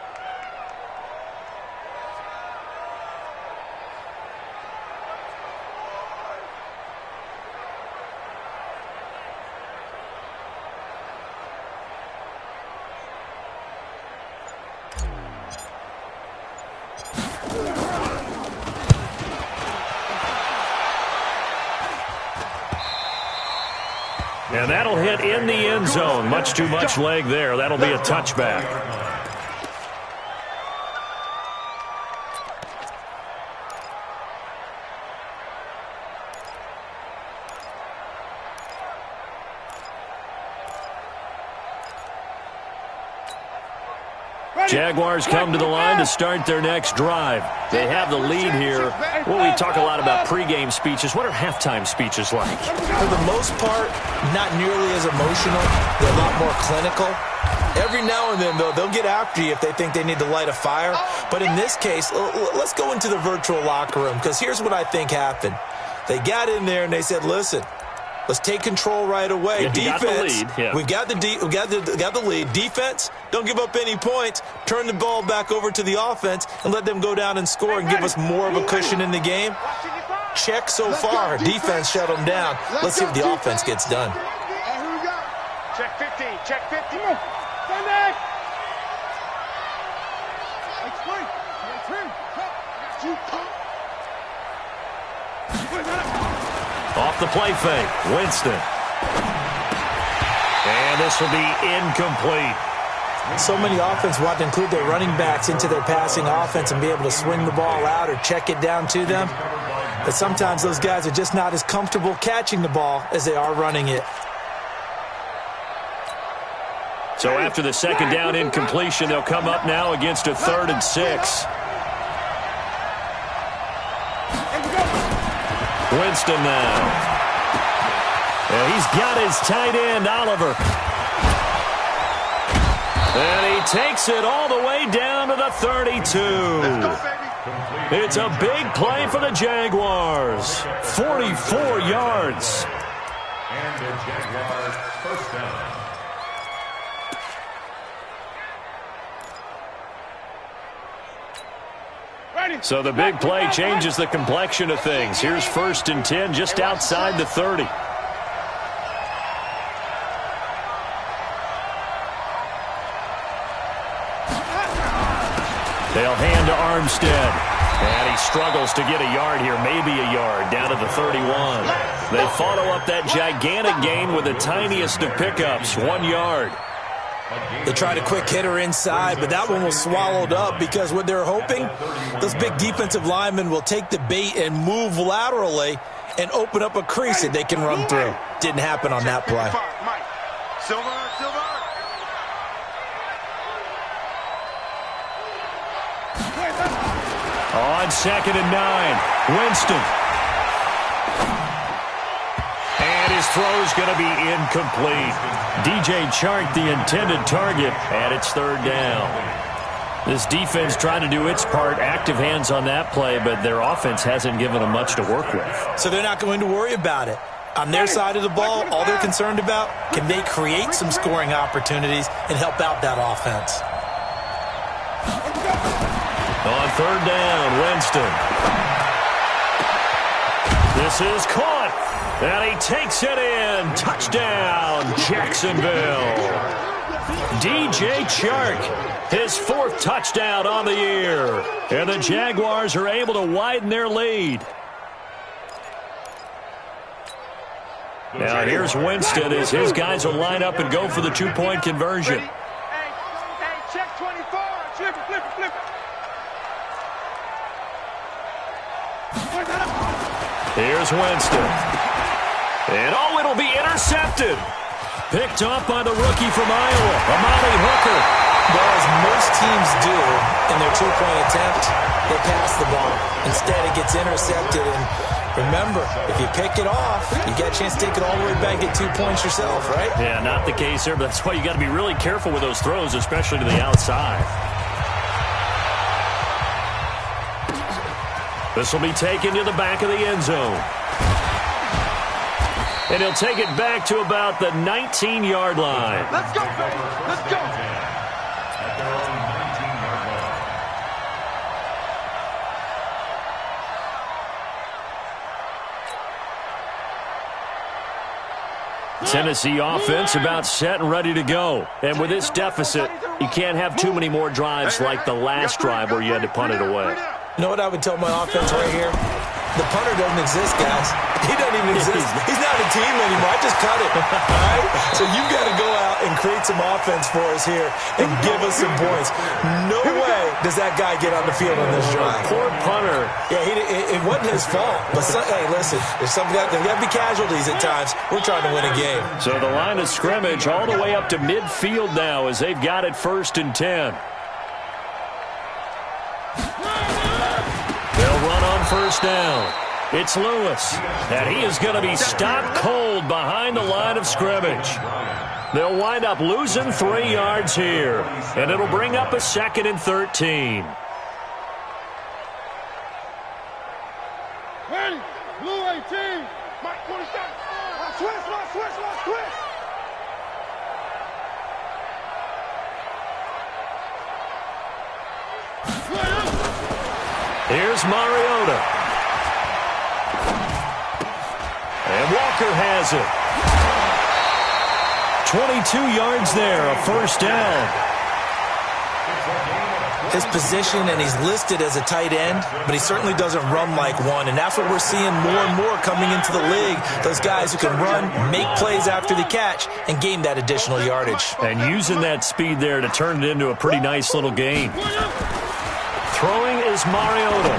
And that'll hit in the end zone. Much too much leg there. That'll be a touchback. Jaguars come to the line to start their next drive. They have the lead here. Well, we talk a lot about pregame speeches. What are halftime speeches like? For the most part, not nearly as emotional. They're a lot more clinical. Every now and then, though, they'll get after you if they think they need to light a fire. But in this case, let's go into the virtual locker room, because here's what I think happened. They got in there and they said, listen, let's take control right away. Yeah, defense, we got the lead. Defense, don't give up any points. Turn the ball back over to the offense and let them go down and score and give us more of a cushion in the game. Check so far. Defense shut them down. Let's see if the offense gets done. Check 15. Check 15. Off the play fake, Winston. And this will be incomplete. So many offenses want to include their running backs into their passing offense and be able to swing the ball out or check it down to them. But sometimes those guys are just not as comfortable catching the ball as they are running it. So after the second down incompletion, they'll come up now against a 3rd and 6. Winston now. And he's got his tight end, Oliver. And he takes it all the way down to the 32. It's a big play for the Jaguars. 44 yards. And the Jaguars first down. So the big play changes the complexion of things. Here's 1st and 10 just outside the 30. They'll hand to Armstead. And he struggles to get a yard here, maybe a yard, down to the 31. They follow up that gigantic gain with the tiniest of pickups, 1 yard. They tried a quick hitter inside, but that one was swallowed up because what they're hoping, those big defensive linemen will take the bait and move laterally and open up a crease that they can run through. Didn't happen on that play. Silver. On 2nd and 9, Winston. And his throw's going to be incomplete. DJ Chark, the intended target, and it's 3rd down. This defense trying to do its part, active hands on that play, but their offense hasn't given them much to work with. So they're not going to worry about it. On their side of the ball, all they're concerned about, can they create some scoring opportunities and help out that offense? On 3rd down, Winston. This is caught, and he takes it in. Touchdown, Jacksonville. DJ Chark, his 4th touchdown on the year. And the Jaguars are able to widen their lead. Now here's Winston as his guys will line up and go for the 2-point conversion. Hey, check 24. Flip it. Here's Winston. And it'll be intercepted. Picked off by the rookie from Iowa, Amani Hooker. Well, as most teams do in their 2-point attempt, they pass the ball. Instead, it gets intercepted. And remember, if you pick it off, you get a chance to take it all the way back, get 2 points yourself, right? Yeah, not the case here, but that's why you got to be really careful with those throws, especially to the outside. This will be taken to the back of the end zone. And he'll take it back to about the 19-yard line. Let's go, baby. Let's go. At their own 19-yard line. Tennessee offense about set and ready to go. And with this deficit, you can't have too many more drives like the last drive where you had to punt it away. You know what I would tell my offense right here? The punter doesn't exist, guys. He doesn't even exist. He's not a team anymore. I just cut it. All right? So you've got to go out and create some offense for us here and give us some points. No way does that guy get on the field on this drive. Poor punter. Yeah, it wasn't his fault. But, hey, listen, there's got to be casualties at times. We're trying to win a game. So the line of scrimmage all the way up to midfield now as they've got it 1st and 10. They'll run on 1st down. It's Lewis, and he is going to be stopped cold behind the line of scrimmage. They'll wind up losing 3 yards here, and it'll bring up a 2nd and 13. Ready? Blue 18. Mike 27. Switch. Here's Mariota. And Walker has it. 22 yards there, a 1st down. His position, and he's listed as a tight end, but he certainly doesn't run like one, and that's what we're seeing more and more coming into the league. Those guys who can run, make plays after the catch, and gain that additional yardage. And using that speed there to turn it into a pretty nice little gain. Throwing is Mariota.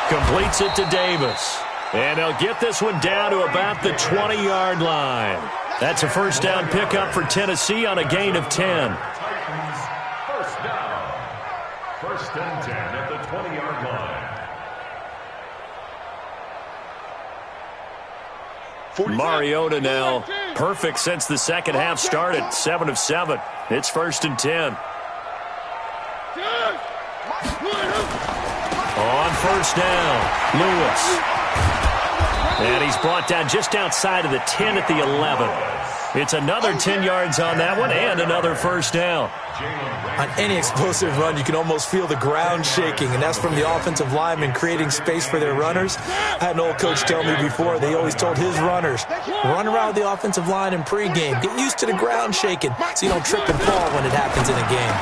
Completes it to Davis. And they'll get this one down to about the 20-yard line. That's a 1st down pickup for Tennessee on a gain of 10. Titans, 1st down. 1st and 10 at the 20-yard line. Mariota now perfect since the second half started. 7 of 7. It's 1st and 10. On 1st down, Lewis. And he's brought down just outside of the 10 at the 11. It's another 10 yards on that one and another first down. On any explosive run, you can almost feel the ground shaking, and that's from the offensive linemen creating space for their runners. I had an old coach tell me before, they always told his runners, run around the offensive line in pregame. Get used to the ground shaking so you don't trip and fall when it happens in a game.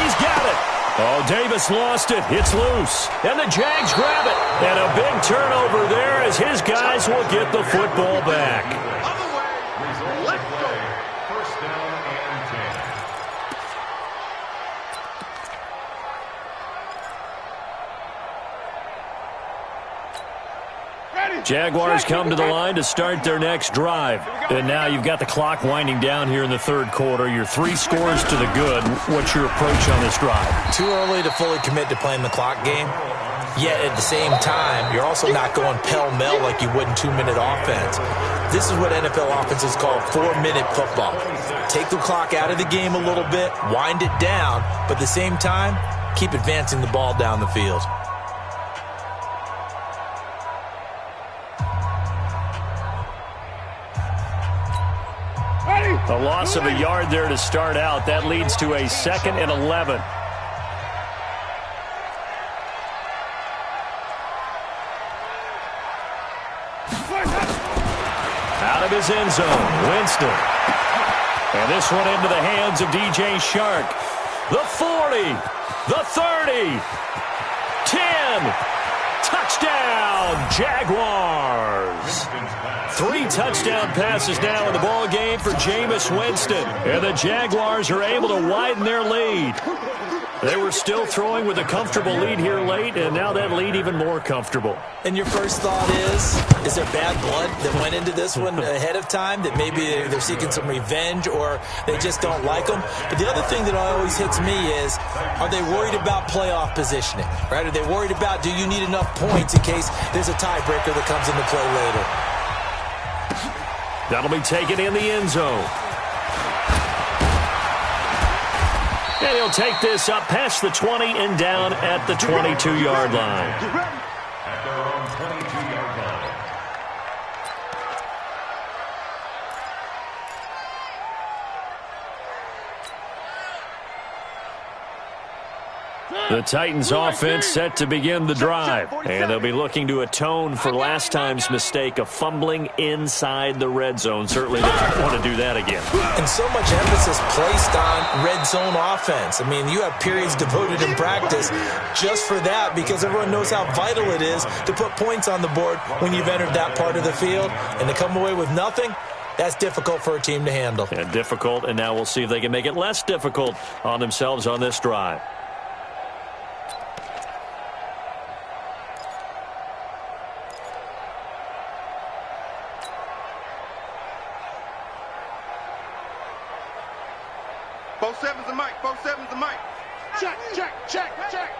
He's got it. Oh, Davis lost it. It's loose. And the Jags grab it. And a big turnover there as his guys will get the football back. Let's go. First down and 10. Jaguars come to the line to start their next drive. And now you've got the clock winding down here in the third quarter. You're 3 scores to the good. What's your approach on this drive? Too early to fully commit to playing the clock game. Yet at the same time, you're also not going pell-mell like you would in 2-minute offense. This is what NFL offenses call 4-minute football. Take the clock out of the game a little bit, wind it down, but at the same time, keep advancing the ball down the field. A loss of a yard there to start out. That leads to a 2nd and 11. Out of his end zone, Winston. And this one into the hands of DJ Shark. The 40, the 30, 10. Touchdown, Jaguars. 3 touchdown passes now in the ball game for Jameis Winston. And the Jaguars are able to widen their lead. They were still throwing with a comfortable lead here late, and now that lead even more comfortable. And your first thought is there bad blood that went into this one ahead of time, that maybe they're seeking some revenge or they just don't like them? But the other thing that always hits me is, are they worried about playoff positioning? Right? Are they worried about, do you need enough points in case there's a tiebreaker that comes into play later? That'll be taken in the end zone. And he'll take this up past the 20 and down at the 22-yard line. At their own 22-yard line. The Titans offense set to begin the drive, and they'll be looking to atone for last time's mistake of fumbling inside the red zone. Certainly they don't want to do that again. And so much emphasis placed on red zone offense. I mean, you have periods devoted in practice just for that, because everyone knows how vital it is to put points on the board when you've entered that part of the field. And to come away with nothing, that's difficult for a team to handle. And difficult, and now we'll see if they can make it less difficult on themselves on this drive. Both sevens and Mike. Both sevens and Mike. Check, check, check, check.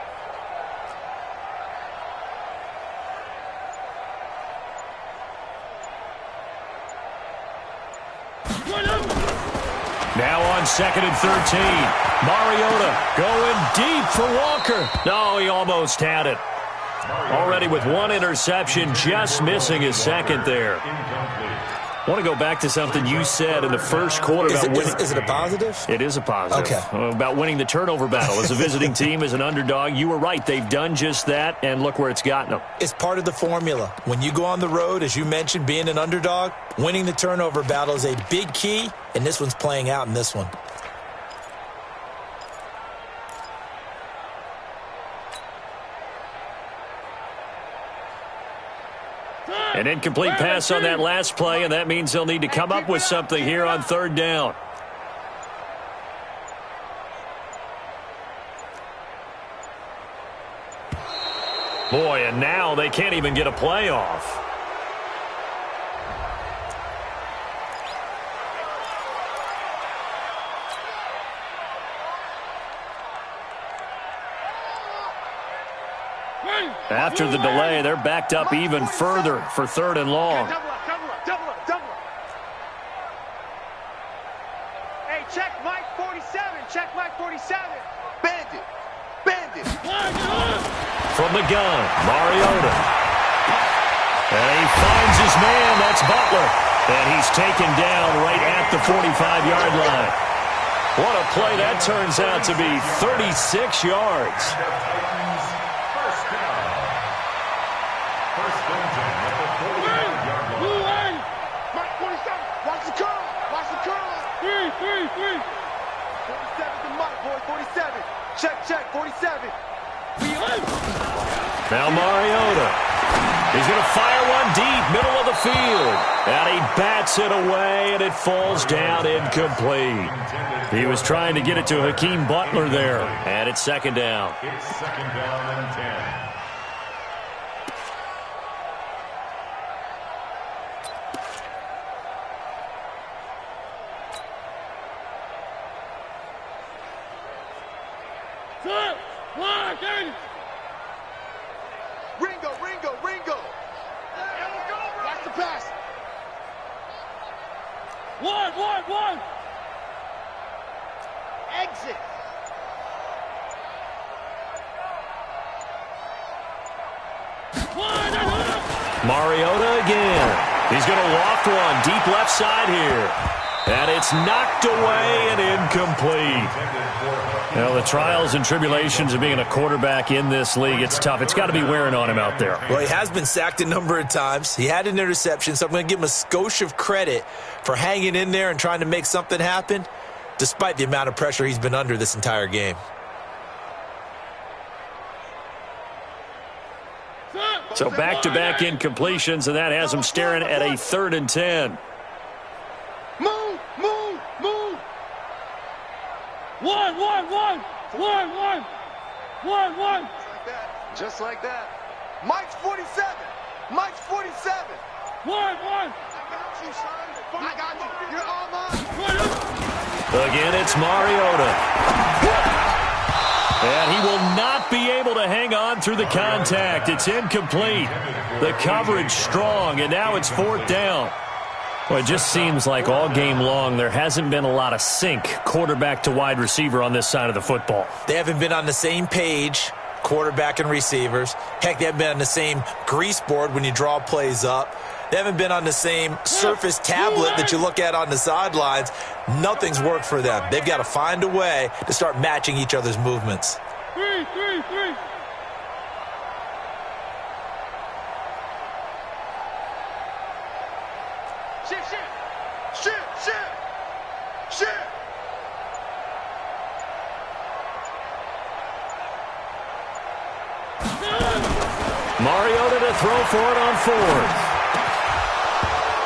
Now on 2nd and 13. Mariota going deep for Walker. No, he almost had it. Already with 1 interception, just missing his 2nd there. I want to go back to something you said in the first quarter about winning. Is it a positive? It is a positive. Okay. About winning the turnover battle as a visiting team, as an underdog. You were right. They've done just that, and look where it's gotten them. It's part of the formula. When you go on the road, as you mentioned, being an underdog, winning the turnover battle is a big key, and this one's playing out in this one. An incomplete pass on that last play, and that means they'll need to come up with something here on 3rd down. Boy, and now they can't even get a playoff. After the delay, they're backed up even further for 3rd and long. Double up, double up, double up, double up. Hey, check Mike 47. Check Mike 47. Bandit. Bandit. From the gun, Mariota. And he finds his man. That's Butler. And he's taken down right at the 45-yard line. What a play that turns out to be, 36 yards. First down. First and 10 at the 45-yard line. Mike 47. Watch the curl. Watch the curl. 47 to Mike, boy. 47. Check. 47. Now Mariota. He's going to fire one deep, middle of the field. And he bats it away, and it falls down incomplete. He was trying to get it to Hakeem Butler there. And it's second down. It's second down and 10. Ringo. Watch the pass. One. Exit. Mariota again. He's going to walk one deep left side here. And it's knocked away and incomplete. Now, the trials and tribulations of being a quarterback in this league, it's tough. It's got to be wearing on him out there. Well, he has been sacked a number of times. He had an interception, so I'm going to give him a skosh of credit for hanging in there and trying to make something happen, despite the amount of pressure he's been under this entire game. So back-to-back incompletions, and that has him staring at a 3rd and 10. Move. One. Just like that. Mike's 47. One. I got you, son. I got you. You're all mine. Again, it's Mariota. And he will not be able to hang on through the contact. It's incomplete. The coverage strong, and now it's 4th down. Well, it just seems like all game long there hasn't been a lot of sync quarterback to wide receiver on this side of the football. They haven't been on the same page, quarterback and receivers. Heck, they haven't been on the same grease board when you draw plays up. They haven't been on the same surface tablet that you look at on the sidelines. Nothing's worked for them. They've got to find a way to start matching each other's movements. Three. Shit. Mariota to throw for it on 4th.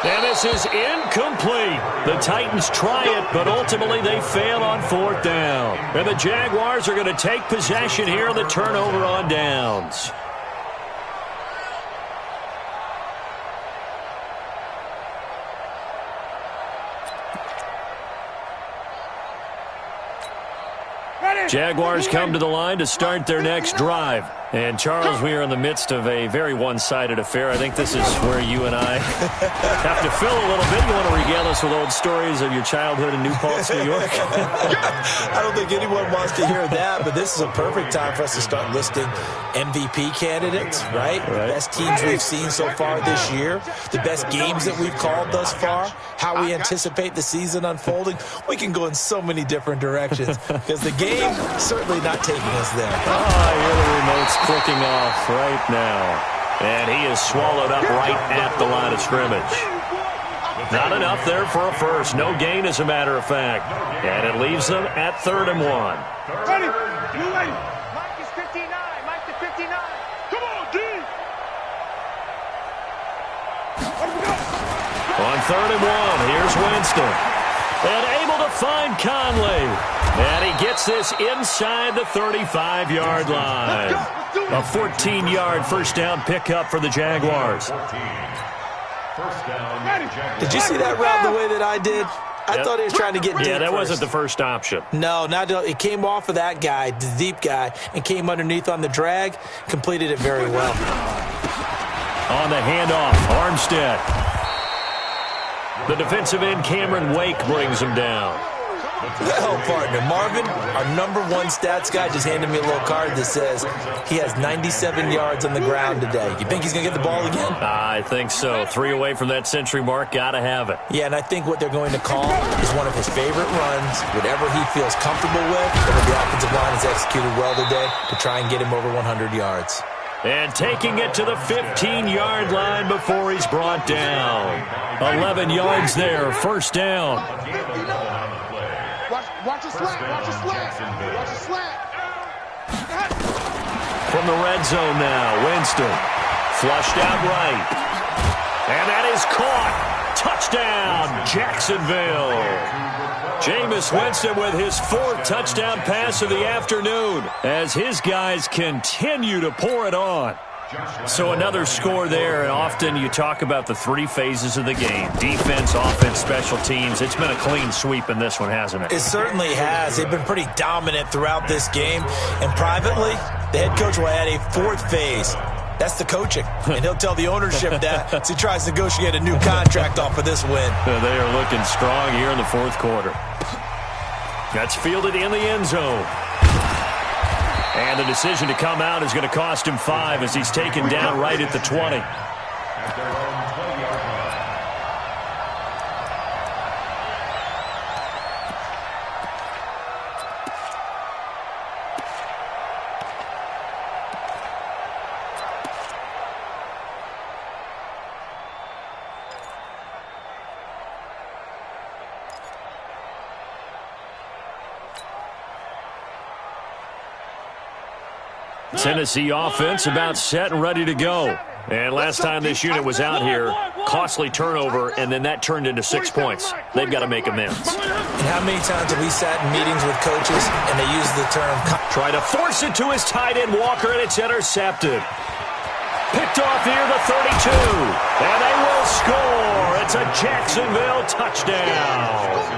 And this is incomplete. The Titans try it, but ultimately they fail on 4th down. And the Jaguars are going to take possession here on the turnover on downs. Jaguars come to the line to start their next drive. And, Charles, we are in the midst of a very one-sided affair. I think this is where you and I have to fill a little bit. You want to regale us with old stories of your childhood in New Paltz, New York? I don't think anyone wants to hear that, but this is a perfect time for us to start listing MVP candidates, right? The best teams we've seen so far this year, the best games that we've called thus far, how we anticipate the season unfolding. We can go in so many different directions because the game certainly not taking us there. I hear the remote's clicking off right now. And he is swallowed up right at the line of scrimmage. Not enough there for a first. No gain, as a matter of fact. And it leaves them at 3rd and 1. Ready? You ready? Mike is 59. Mike is 59. Come on, D. On 3rd and 1, here's Winston. And able to find Conley. And he gets this inside the 35-yard line. A 14-yard first down pickup for the Jaguars. Did you see that route the way that I did? I thought he was trying to get deep. Yeah, that first. wasn't the first option. No, it came off of that guy, the deep guy, and came underneath on the drag, completed it very well. On the handoff, Armstead. The defensive end, Cameron Wake, brings him down. Well, partner, Marvin, our #1 stats guy, just handed me a little card that says he has 97 yards on the ground today. You think he's going to get the ball again? I think so. 3 away from that century mark. Got to have it. Yeah, and I think what they're going to call is one of his favorite runs, whatever he feels comfortable with, whether the offensive line has executed well today, to try and get him over 100 yards. And taking it to the 15-yard line before he's brought down. 11 yards there, first down. Watch the slant. Watch the slant. Watch the slant. From the red zone now, Winston. Flushed out right. And that is caught. Touchdown, Jacksonville. Jameis Winston with his 4th touchdown pass of the afternoon as his guys continue to pour it on. So another score there, and often you talk about the 3 phases of the game. Defense, offense, special teams. It's been a clean sweep in this one, hasn't it? It certainly has. They've been pretty dominant throughout this game. And privately, the head coach will add a 4th phase. That's the coaching. And he'll tell the ownership that as he tries to negotiate a new contract off of this win. They are looking strong here in the 4th quarter. That's fielded in the end zone. And the decision to come out is going to cost him 5 as he's taken down right at the 20. At their own 20-yard line. Tennessee offense about set and ready to go. And last time this unit was out here, costly turnover, and then that turned into 6 points. They've got to make amends. And how many times have we sat in meetings with coaches and they use the term... Try to force it to his tight end, Walker, and it's intercepted. Picked off near the 32. And they will score. It's a Jacksonville touchdown.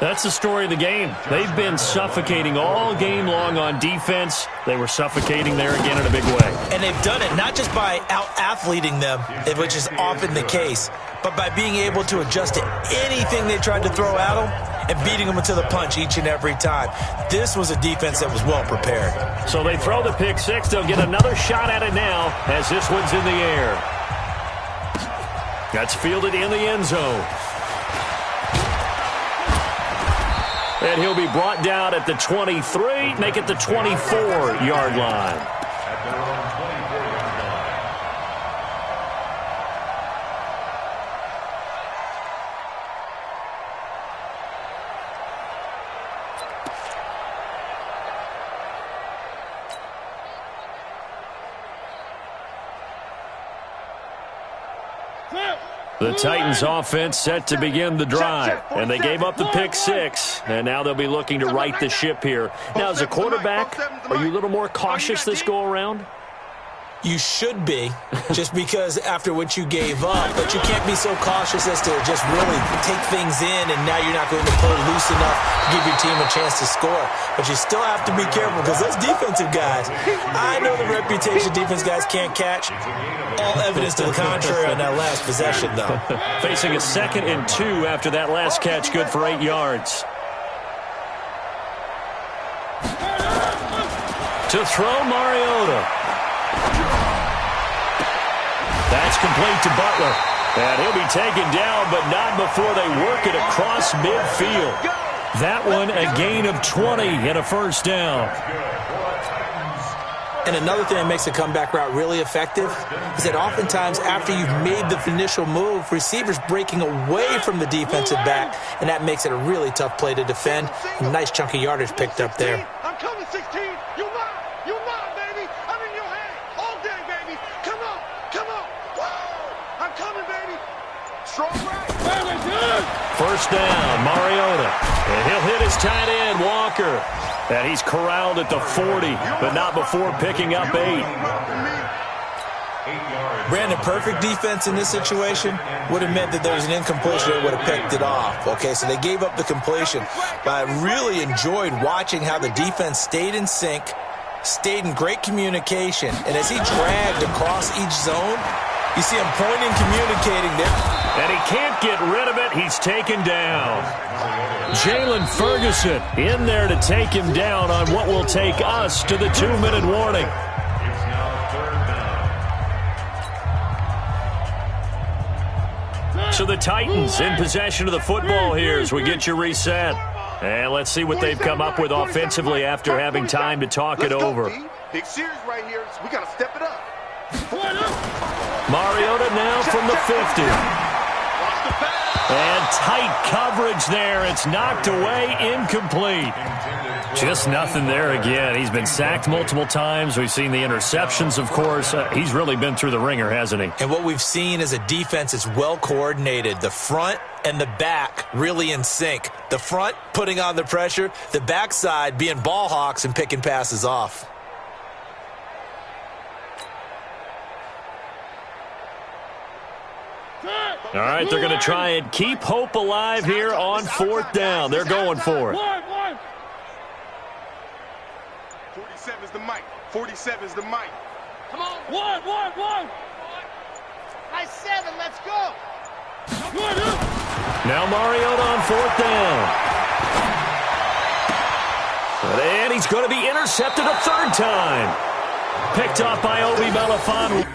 That's the story of the game. They've been suffocating all game long on defense. They were suffocating there again in a big way. And they've done it not just by out-athleting them, which is often the case, but by being able to adjust to anything they tried to throw at them and beating them to the punch each and every time. This was a defense that was well prepared. So they throw the pick 6. They'll get another shot at it now as this one's in the air. That's fielded in the end zone. And he'll be brought down at the 23, make it the 24-yard line. At their own 24-yard line. The Titans offense set to begin the drive, and they gave up the pick 6, and now they'll be looking to right the ship here. Now, as a quarterback, are you a little more cautious this go-around? You should be, just because after what you gave up, but you can't be so cautious as to just really take things in, and now you're not going to play loose enough to give your team a chance to score. But you still have to be careful, because those defensive guys, I know the reputation defense guys can't catch. All evidence to the contrary on that last possession, though. Facing a 2nd and 2 after that last catch, good for 8 yards. To throw, Mariota. That's complete to Butler. And he'll be taken down, but not before they work it across midfield. That one, a gain of 20 and a first down. And another thing that makes a comeback route really effective is that oftentimes after you've made the initial move, receivers breaking away from the defensive back, and that makes it a really tough play to defend. A nice chunk of yardage picked up there. I'm coming, 16. You mine, baby. I'm in your hand all day, baby. Come on. Whoa. I'm coming, baby. Strong right. First down, Mariota. And he'll hit his tight end, Walker. And he's corralled at the 40, but not before picking up 8. Brandon, perfect defense in this situation would have meant that there was an incompletion that would have picked it off. Okay, so they gave up the completion. But I really enjoyed watching how the defense stayed in sync, stayed in great communication. And as he dragged across each zone, you see him pointing, communicating there. And he can't get rid of it. He's taken down. Jalen Ferguson in there to take him down on what will take us to the 2-minute warning. It's now third down. So the Titans in possession of the football here as we get you reset. And let's see what they've come up with offensively after having time to talk it over. Big series right here. We got to step it up. Mariota now from the 50. And tight coverage there. It's knocked away, incomplete. Just nothing there again. He's been sacked multiple times. We've seen the interceptions, of course. He's really been through the ringer, hasn't he? And what we've seen is a defense is well coordinated. The front and the back really in sync. The front putting on the pressure. The backside being ball hawks and picking passes off. All right, they're going to try and keep hope alive here on 4th down. They're going for it. 47 is the mic. 47 is the mic. Come on. One. Nice 7. Let's go. Now Mariota on 4th down. And he's going to be intercepted a 3rd time. Picked off by Obi Melifanu.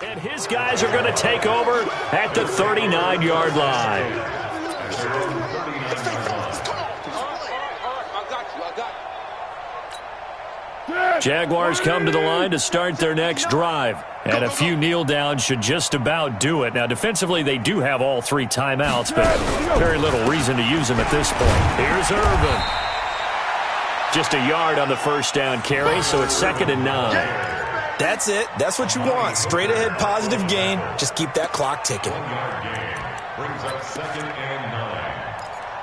And his guys are going to take over at the 39-yard line. Jaguars come to the line to start their next drive. And a few kneel downs should just about do it. Now, defensively, they do have all 3 timeouts, but very little reason to use them at this point. Here's Irvin. Just a yard on the 1st down carry, so it's 2nd and 9. That's it. That's what you want. Straight ahead positive gain. Just keep that clock ticking. Brings up 2nd and 9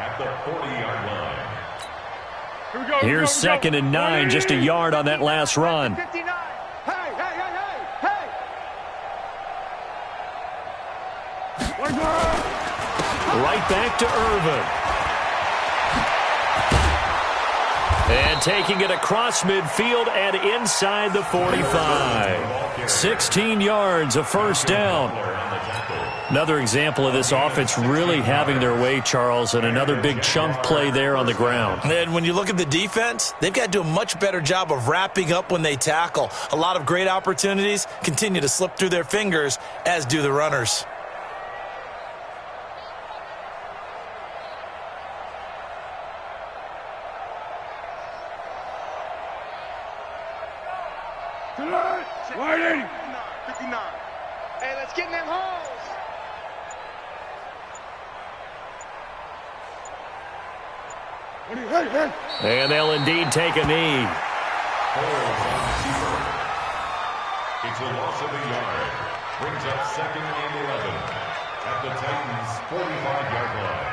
at the 40-yard line. Here's 2nd and 9, just a yard on that last run. 59. Hey. Right back to Irvin. And taking it across midfield and inside the 45. 16 yards, a 1st down. Another example of this offense really having their way, Charles, and another big chunk play there on the ground. And when you look at the defense, they've got to do a much better job of wrapping up when they tackle. A lot of great opportunities continue to slip through their fingers, as do the runners. Waiting. 59. Hey, let's get in them holes. And they'll indeed take a knee. It's a loss of a yard. Brings up 2nd and 11 at the Titans' 45-yard line.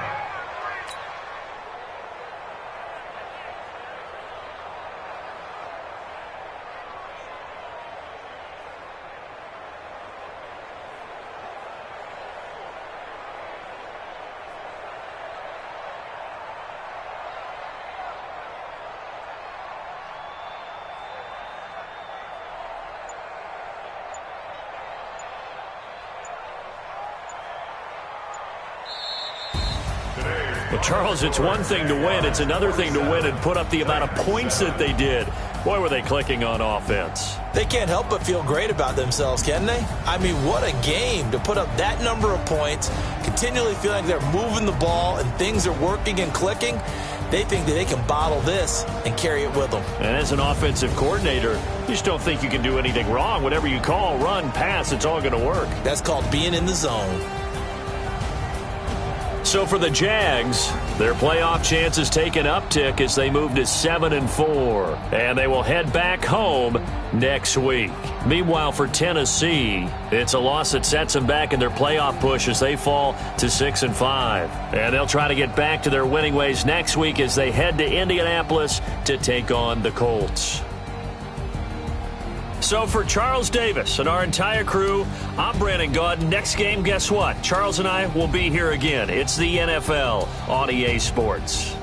Well, Charles, it's one thing to win. It's another thing to win and put up the amount of points that they did. Boy, were they clicking on offense. They can't help but feel great about themselves, can they? I mean, what a game to put up that number of points, continually feeling like they're moving the ball and things are working and clicking. They think that they can bottle this and carry it with them. And as an offensive coordinator, you just don't think you can do anything wrong. Whatever you call, run, pass, it's all going to work. That's called being in the zone. So for the Jags, their playoff chances take an uptick as they move to 7-4. And they will head back home next week. Meanwhile, for Tennessee, it's a loss that sets them back in their playoff push as they fall to 6-5. And they'll try to get back to their winning ways next week as they head to Indianapolis to take on the Colts. So for Charles Davis and our entire crew, I'm Brandon Gaudin. Next game, guess what? Charles and I will be here again. It's the NFL on EA Sports.